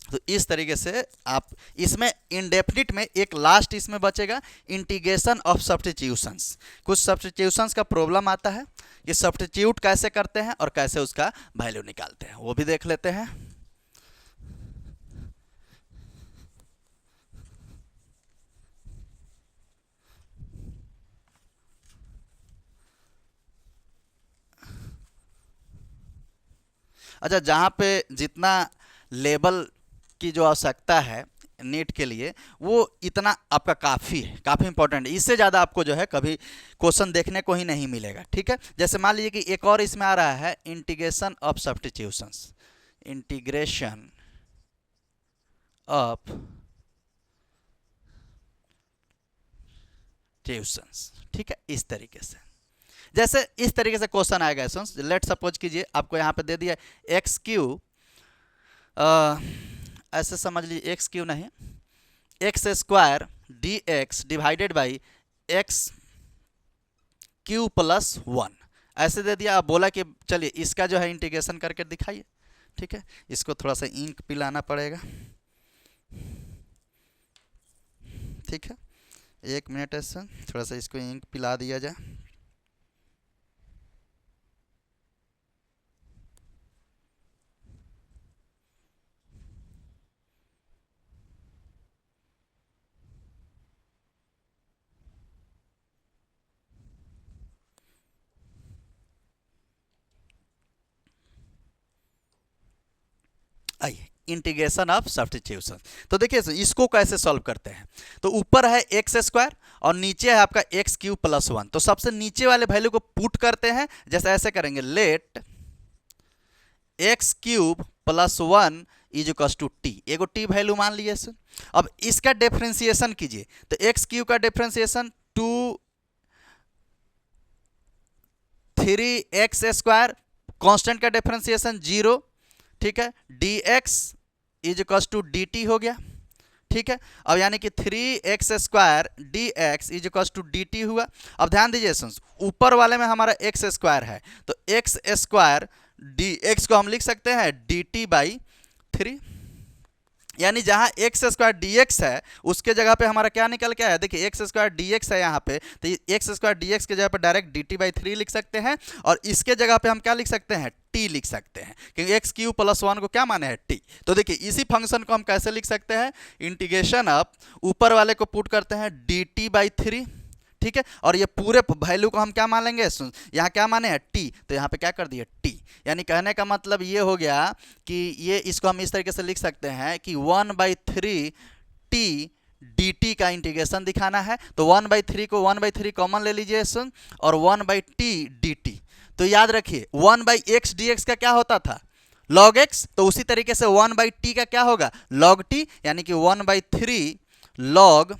तो इस तरीके से आप इसमें इंडेफिनिट में एक लास्ट इसमें बचेगा इंटीग्रेशन ऑफ सब्स्टिट्यूशंस। कुछ सब्स्टिट्यूशंस का प्रॉब्लम आता है, ये सब्स्टिट्यूट कैसे करते हैं और कैसे उसका वैल्यू निकालते हैं वो भी देख लेते हैं। अच्छा, जहाँ पे जितना लेवल की जो आवश्यकता है नीट के लिए वो इतना आपका काफ़ी है, काफ़ी इंपॉर्टेंट है। इससे ज़्यादा आपको जो है कभी क्वेश्चन देखने को ही नहीं मिलेगा। ठीक है, जैसे मान लीजिए कि एक और इसमें आ रहा है integration of substitutions, integration of tuitions. ठीक है, इस तरीके से जैसे इस तरीके से क्वेश्चन आएगा। लेट सपोज कीजिए आपको यहाँ पे दे दिया एक्स क्यू, ऐसे समझ लीजिए एक्स क्यू नहीं x square d x divided by x Q plus 1 ऐसे दे दिया। अब बोला कि चलिए इसका जो है इंटीग्रेशन करके दिखाइए। ठीक है, इसको थोड़ा सा इंक पिलाना पड़ेगा। ठीक है, 1 मिनट ऐसा थोड़ा सा इसको इंक पिला दिया जाए। आइए इंटीग्रेशन ऑफ सब्स्टिट्यूशन। तो देखिए इसको कैसे सॉल्व करते हैं। तो ऊपर है एक्स स्क्वायर और नीचे है आपका एक्स क्यूब प्लस 1। तो सबसे नीचे वाले वैल्यू को पुट करते हैं, जैसे ऐसे करेंगे, let x cube plus 1 is equals to t, एगो टी वैल्यू मान लिए। अब इसका डिफरेंशिएशन कीजिए, तो एक्स क्यूब का डिफरेंशिएशन 3x स्क्वायर, कांस्टेंट का डिफरेंशिएशन 0, ठीक है, dx is equals to dt हो गया, ठीक है। अब यानी कि 3x square dx is equals to dt हुआ। अब ध्यान दीजिए, ऊपर वाले में हमारा x स्क्वायर है, तो x स्क्वायर dx को हम लिख सकते हैं dt बाई 3, यानी जहां एक्स स्क्वायर डी एक्स है उसके जगह पे हमारा क्या निकल के आया, देखिए एक्स स्क्वायर डी एक्स है यहाँ पे, तो एक्स स्क्वायर डी एक्स के जगह पे डायरेक्ट डी टी बाई 3 लिख सकते हैं, और इसके जगह पे हम क्या लिख सकते हैं, टी लिख सकते हैं, क्योंकि एक्स क्यू प्लस 1 को क्या माने हैं, टी। तो देखिए इसी फंक्शन को हम कैसे लिख सकते हैं, इंटीग्रेशन ऑफ ऊपर वाले को पुट करते हैं डी टी बाई 3, ठीक है, और ये पूरे वैल्यू को हम क्या मान लेंगे, यहाँ क्या माने हैं, टी, तो यहाँ पे क्या कर दिए, टी। यानी कहने का मतलब ये हो गया कि ये इसको हम इस तरीके से लिख सकते हैं कि 1/3 टी डी टी का इंटीग्रेशन दिखाना है। तो 1/3 को 1/3 कॉमन ले लीजिए और 1/t डी टी। तो याद रखिए 1/x dx का क्या होता था, log x, तो उसी तरीके से 1/t का क्या होगा, log t, यानी कि 1/3 log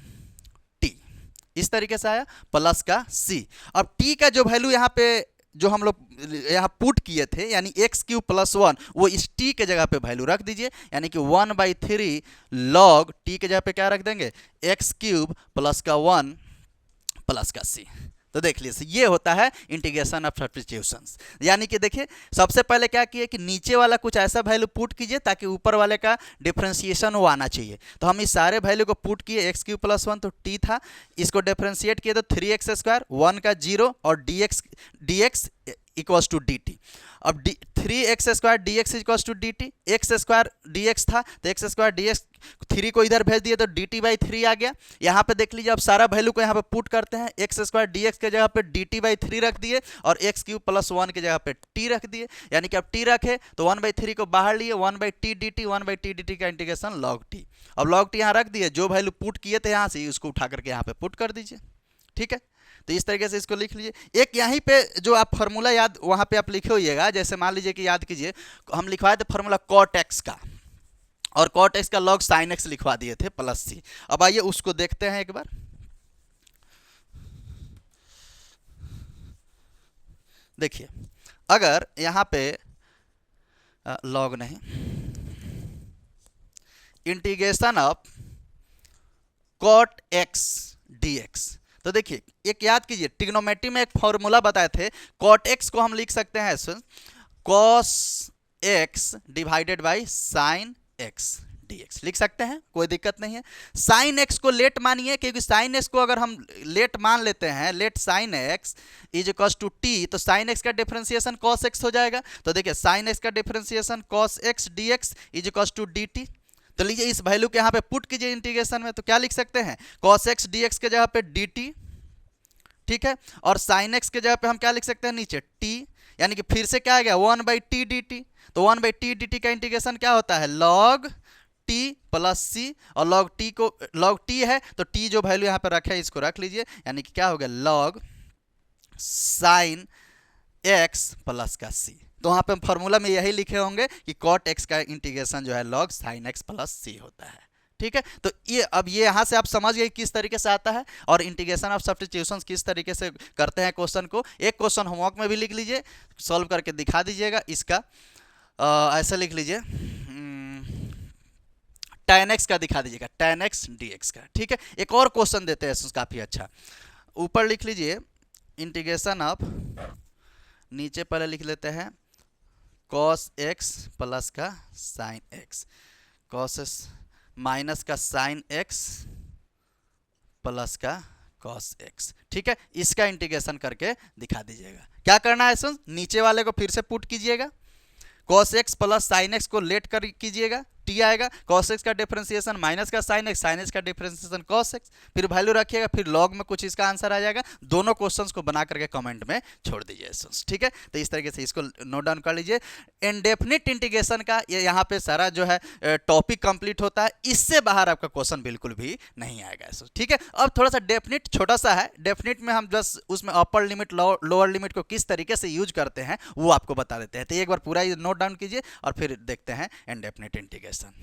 t, इस तरीके से आया, प्लस का c। अब t का जो वैल्यू यहाँ पे जो हम लोग यहाँ पुट किए थे, यानी एक्स क्यूब प्लस 1, वो इस टी के जगह पे वैल्यू रख दीजिए, यानी कि 1/3 log टी के जगह पे क्या रख देंगे, एक्स क्यूब प्लस का 1 प्लस का सी। तो देख लीजिए ये होता है इंटीग्रेशन ऑफ सब्स्टिट्यूशंस। यानी कि देखिए सबसे पहले क्या किए कि नीचे वाला कुछ ऐसा वैल्यू पुट कीजिए ताकि ऊपर वाले का डिफरेंशिएशन वो आना चाहिए। तो हम इस सारे वैल्यू को पुट किए, एक्स क्यू प्लस 1 तो टी था, इसको डिफरेंशिएट किए तो 3x स्क्वायर, 1 का 0 और dx equals to d t. अब 3x square d x equals to d t, x square d x था तो एक्स स्क्वायर डी एक्स 3 को इधर भेज दिए तो डी टी बाई 3 आ गया। यहाँ पे देख लीजिए अब सारा वैल्यू को यहाँ पे पुट करते हैं, एक्स स्क्वायर डी एक्स के जगह पे डी टी बाई 3 रख दिए और एक्स क्यूब प्लस 1 के जगह पे टी रख दिए, यानी कि अब टी रखे तो 1/3 को बाहर लिए, 1/t D T, 1/t D T का इंटीग्रेशन लॉग टी। अब लॉग टी यहाँ रख दिए, जो वैल्यू पुट किए थे यहाँ से उसको उठा करके यहाँ पे पुट कर दीजिए, ठीक है। तो इस तरीके से इसको लिख लीजिए। एक यहीं पे जो आप फार्मूला याद वहाँ पे आप लिखे होइएगा, जैसे मान लीजिए कि याद कीजिए हम लिखवाए थे फार्मूला कॉट एक्स का, और कॉट एक्स का लॉग साइन एक्स लिखवा दिए थे प्लस सी। अब आइए उसको देखते हैं एक बार। देखिए अगर यहाँ पे लॉग नहीं, integration of cot x d x, तो देखिए एक याद कीजिए ट्रिग्नोमेट्री में एक फॉर्मूला बताए थे, कॉट एक्स को हम लिख सकते हैं cos x divided by sine x dx लिख सकते हैं, कोई दिक्कत नहीं है। साइन एक्स को लेट मानिए, क्योंकि साइन एक्स को अगर हम लेट मान लेते हैं, let sine x is equals to t, तो साइन एक्स का डिफरेंशिएशन कॉस एक्स हो जाएगा। तो देखिए साइन एक्स का differentiation cos x d x is equals to d t. तो लीजिए इस वैल्यू के यहाँ पे पुट कीजिए इंटीग्रेशन में, तो क्या लिख सकते हैं, cos x dx के जगह पे dt, ठीक है, और sin x के जगह पे हम क्या लिख सकते हैं नीचे t, यानी कि फिर से क्या आ गया 1/t dt। तो 1/t dt का इंटीग्रेशन क्या होता है, log t प्लस c, और log t को log t है तो t जो वैल्यू यहाँ पे रखे इसको रख लीजिए, यानी कि क्या हो गया log sin x प्लस का c। तो वहाँ पे हम फार्मूला में यही लिखे होंगे कि cot x का इंटीग्रेशन जो है log sin x plus c होता है, ठीक है। तो ये अब ये यहाँ से आप समझ गए किस तरीके से आता है और इंटीग्रेशन ऑफ सब्स्टिट्यूशंस किस तरीके से करते हैं क्वेश्चन को। एक क्वेश्चन होमवर्क में भी लिख लीजिए, सॉल्व करके दिखा दीजिएगा इसका। ऐसे लिख लीजिए tan x का दिखा दीजिएगा, tan x dx का, ठीक है। एक और क्वेश्चन देते हैं काफ़ी अच्छा, ऊपर लिख लीजिए इंटीग्रेशन ऑफ, नीचे पहले लिख लेते हैं cos x प्लस का sin x, cos x minus का sin x प्लस का cos x, ठीक है। इसका इंटीग्रेशन करके दिखा दीजिएगा। क्या करना है नीचे वाले को फिर से पुट कीजिएगा, cos x plus sin x को लेट कर कीजिएगा, टी आएगा, cos x का डिफरेंशिएशन माइनस का sin x का डिफरेंशिएशन cos x, फिर वैल्यू रखिएगा, फिर log में कुछ इसका आंसर आ जाएगा। दोनों क्वेश्चंस को बना करके कमेंट में छोड़ दीजिए। ठीक है, तो इस तरीके से इसको नोट डाउन कर लीजिए। इंडेफिनिट इंटीग्रेशन का ये यहाँ पे सारा जो है टॉपिक कंप्लीट होता है, इससे बाहर आपका क्वेश्चन बिल्कुल भी नहीं आएगा। ठीक है, अब थोड़ा सा डेफिनिट छोटा सा है, डेफिनिट में हम बस उसमें अपर लिमिट लोअर लिमिट को किस तरीके से यूज करते हैं वो आपको बता देते हैं। तो एक बार पूरा ये नोट डाउन कीजिए और फिर देखते हैं इंडेफिनिट इंटीग्रेशन।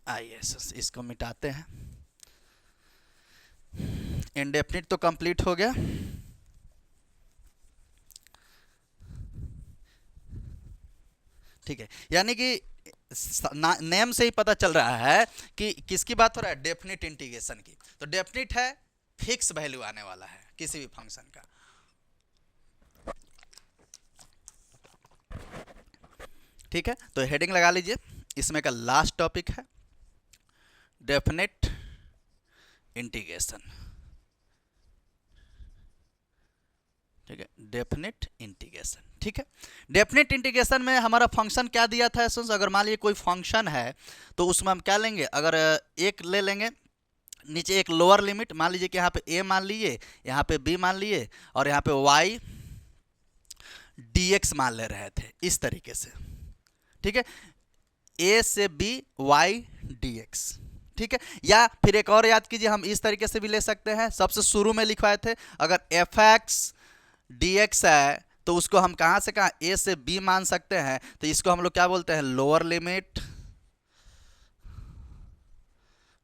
आइए इसको मिटाते हैं। इंडेफिनिट तो कंप्लीट हो गया। ठीक है, यानी कि नेम से ही पता चल रहा है कि किसकी बात हो रहा है, डेफिनिट इंटीग्रेशन की। तो डेफिनिट है, फिक्स वैल्यू आने वाला है किसी भी फंक्शन का। ठीक है, तो हेडिंग लगा लीजिए, इसमें का लास्ट टॉपिक है डेफिनिट इंटीग्रेशन। ठीक है, डेफिनिट इंटीग्रेशन। ठीक है, डेफिनिट इंटीग्रेशन में हमारा फंक्शन क्या दिया था। अगर मान लीजिए कोई फंक्शन है तो उसमें हम क्या लेंगे, अगर एक ले लेंगे नीचे एक लोअर लिमिट, मान लीजिए कि यहाँ पे a मान लिए, यहाँ पे b मान लिए और यहाँ पे y dx मान ले रहे थे इस तरीके से। ठीक है, a से b y dx। ठीक है, या फिर एक और याद कीजिए, हम इस तरीके से भी ले सकते हैं, सबसे शुरू में लिखवाए थे, अगर fx dx है तो उसको हम कहाँ से कहाँ a से b मान सकते हैं, तो इसको हम लोग क्या बोलते हैं, लोअर लिमिट।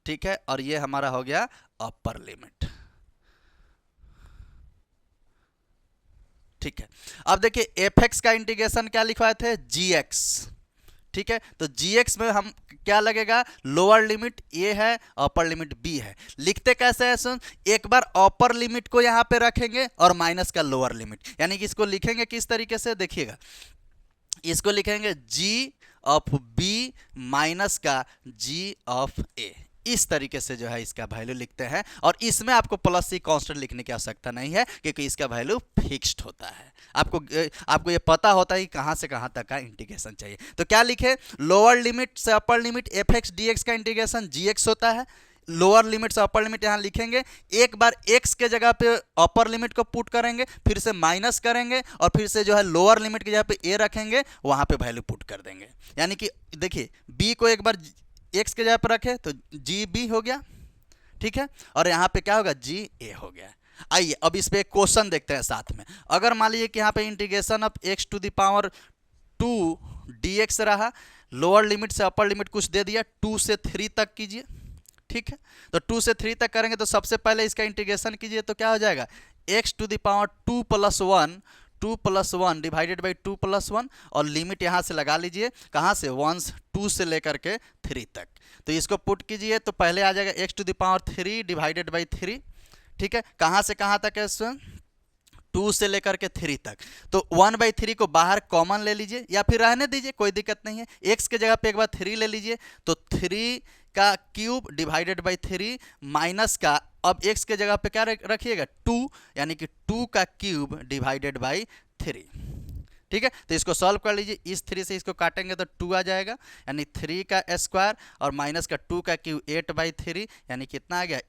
ठीक है, और ये हमारा हो गया अपर लिमिट। ठीक है, अब देखिए fx का इंटीग्रेशन क्या लिखवाए थे, gx। ठीक है, तो gx में हम क्या लगेगा, लोअर लिमिट a है, अपर लिमिट b है। लिखते कैसे है सुन, एक बार अपर लिमिट को यहां पे रखेंगे और माइनस का लोअर लिमिट, यानी कि इसको लिखेंगे किस तरीके से, देखिएगा इसको लिखेंगे g ऑफ b माइनस का g ऑफ a, इस तरीके से जो है इसका वैल्यू लिखते हैं। और इसमें आपको प्लस सी कांस्टेंट लिखने की आवश्यकता नहीं है क्योंकि इसका वैल्यू फिक्स्ड होता है। आपको ये पता होता है कि कहां से कहां तक का इंटीग्रेशन चाहिए। तो क्या लिखे, लोअर लिमिट से अपर लिमिट fx dx का इंटीग्रेशन gx होता है। लोअर लिमिट से अपर लिमिट यहां लिखेंगे, एक बार x के जगह पे अपर लिमिट को पुट करेंगे, फिर से माइनस करेंगे और फिर से जो है लोअर लिमिट की जगह पे a रखेंगे, वहां पे वैल्यू पुट कर देंगे। यानी कि देखिए b को एक बार x के जगह पर रखे तो gb हो गया। ठीक है, और यहाँ पे क्या होगा, ga हो गया। आइए अब इस पे एक क्वेश्चन देखते हैं साथ में। अगर मान लीजिए कि यहाँ पे integration of x to the power 2 dx रहा, लोअर लिमिट से अपर लिमिट कुछ दे दिया, 2 से 3 तक कीजिए। ठीक है, तो 2 से 3 तक करेंगे तो सबसे पहले इसका इंटीग्रेशन कीजिए तो क्या हो जाएगा, x to the power 2 plus 1 divided by 2 plus 1, और लिमिट यहाँ से लगा लीजिए, कहाँ से, 2 से लेकर के 3 तक। तो इसको पुट कीजिए तो पहले आ जाएगा x to the power 3 divided by 3। ठीक है, कहाँ से कहाँ तक है, 2 से लेकर के 3 तक। तो 1/3 को बाहर कॉमन ले लीजिए या फिर रहने दीजिए, कोई दिक्कत नहीं है। x के जगह पे एक बार 3 ले लीजिए तो 3 का क्यूब डिवाइडेड बाई 3 माइनस का, अब x के जगह पे क्या रखिएगा, 2, यानी कि 2 का क्यूब डिवाइडेड बाई 3। ठीक है, तो इसको सॉल्व कर लीजिए, इस 3 से इसको काटेंगे तो 2 आ जाएगा, यानी 3 का स्क्वायर और माइनस का 2 का क्यूब 8/3, यानी कितना आ गया,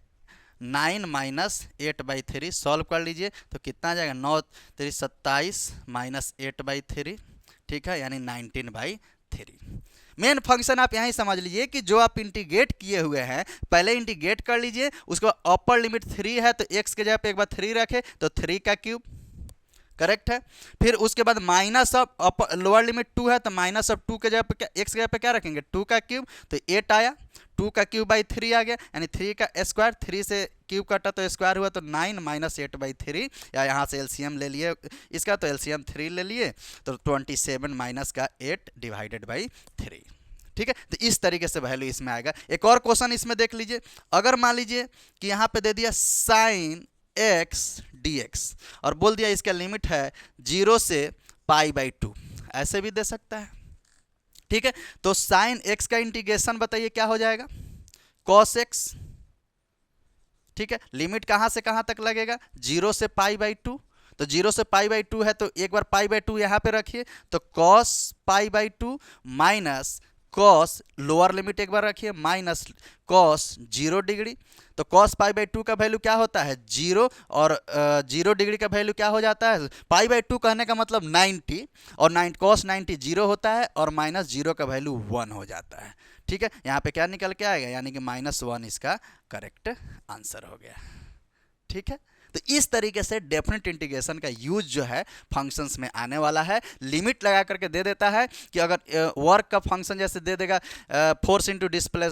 9 माइनस 8/3। सॉल्व कर लीजिए तो कितना आ जाएगा, 9 3 27 माइनस 8/3। ठीक है, यानी 19/3। मेन फंक्शन आप यहीं समझ लीजिए कि जो आप इंटीग्रेट किए हुए हैं, पहले इंटीग्रेट कर लीजिए, उसको अपर लिमिट 3 है तो x के जगह पे एक बार 3 रखे तो 3 का क्यूब, करेक्ट है। फिर उसके बाद माइनस ऑफ लोअर लिमिट 2 है तो माइनस ऑफ 2 के जगह पे x के जगह पे क्या रखेंगे, 2 का क्यूब, तो 8 आया, 2 का क्यूब बाई 3 आ गया, यानी 3 का स्क्वायर, 3 से क्यूब कटा तो स्क्वायर हुआ तो 9 माइनस 8/3, या यहाँ से एलसीएम ले लिए इसका, तो एलसीएम 3 ले लिए तो 27 माइनस का 8 डिवाइडेड बाई 3। ठीक है, तो इस तरीके से वैल्यू इसमें आएगा। एक और क्वेश्चन इसमें देख लीजिए, अगर मान लीजिए कि यहाँ पे दे दिया sin x dx और बोल दिया इसका लिमिट है 0 से π/2, ऐसे भी दे सकता है। ठीक है, तो sin x का इंटीग्रेशन बताइए क्या हो जाएगा, cos x। ठीक है, लिमिट कहाँ से कहाँ तक लगेगा, 0 से π/2, तो 0 से π/2 है तो एक बार π/2 यहाँ पे रखिए, तो cos π/2 minus cos, lower limit एक बार रखिए, माइनस कॉस 0 डिग्री, तो cos π/2 का वैल्यू क्या होता है 0, और 0 डिग्री का वैल्यू क्या हो जाता है, π/2 कहने का मतलब 90, और cos 90 0 होता है, और माइनस 0 का वैल्यू 1 हो जाता है। ठीक है, यहाँ पे क्या निकल के आएगा, यानी कि -1 इसका करेक्ट आंसर हो गया। ठीक है, तो इस तरीके से डेफिनेट इंटीग्रेशन का यूज जो है फंक्शंस में आने वाला है। लिमिट लगा करके दे देता है कि अगर वर्क का फंक्शन जैसे दे देगा force into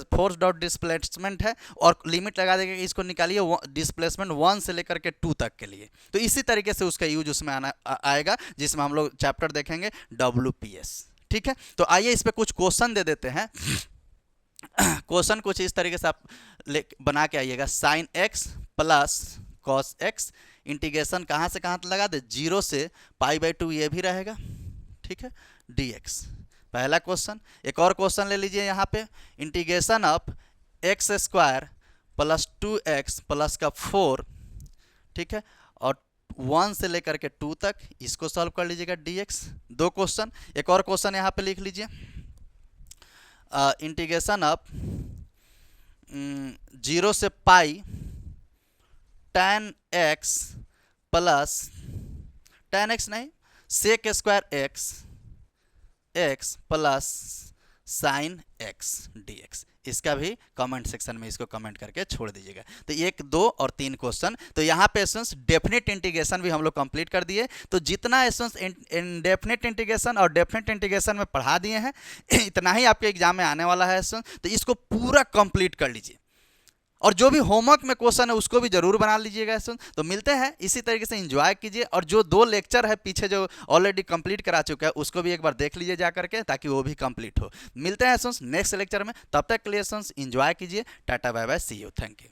force dot displacement है, और लिमिट लगा देगा कि इसको निकालिए डिस्प्लेसमेंट 1 से लेकर के 2 तक के लिए, तो इसी तरीके से उसका यूज उसमें आएगा, जिसमें हम लोग चैप्टर देखेंगे WPS। ठीक है, तो आइए इस पर कुछ क्वेश्चन दे देते हैं। क्वेश्चन कुछ इस तरीके से आप बना के आइएगा, sin x plus cos x, integration कहाँ से कहाँ तक लगा दे, 0 से π/2 ये भी रहेगा। ठीक है, dx पहला क्वेश्चन। एक और क्वेश्चन ले लीजिए यहाँ पे, integration of x² plus 2x plus का 4, ठीक है, और 1 से लेकर के 2 तक, इसको सॉल्व कर लीजिएगा dx। दो क्वेश्चन। एक और क्वेश्चन यहाँ पे लिख लीजिए, इंटीग्रेशन ऑफ 0 से पाई tan x plus tan x नहीं sec square x plus sin x dx, इसका भी कमेंट सेक्शन में इसको कमेंट करके छोड़ दीजिएगा। तो 1, 2 और 3 क्वेश्चन। तो यहाँ पे एसेंस डेफिनेट इंटीग्रेशन भी हम लोग कंप्लीट कर दिए। तो जितना एसेंस इनडेफिनेट इंटीग्रेशन और डेफिनेट इंटीग्रेशन में पढ़ा दिए हैं, इतना ही आपके एग्जाम में आने वाला है एसेंस, तो इसको पूरा कंप्लीट कर लीजिए, और जो भी होमवर्क में क्वेश्चन है उसको भी जरूर बना लीजिएगा। तो मिलते हैं, इसी तरीके से एंजॉय कीजिए, और जो 2 लेक्चर है पीछे जो ऑलरेडी कंप्लीट करा चुका है उसको भी एक बार देख लीजिए जा करके, ताकि वो भी कंप्लीट हो। मिलते हैं नेक्स्ट लेक्चर में, तब तक के लिए एंजॉय कीजिए। Tata bye bye, see you, thank you.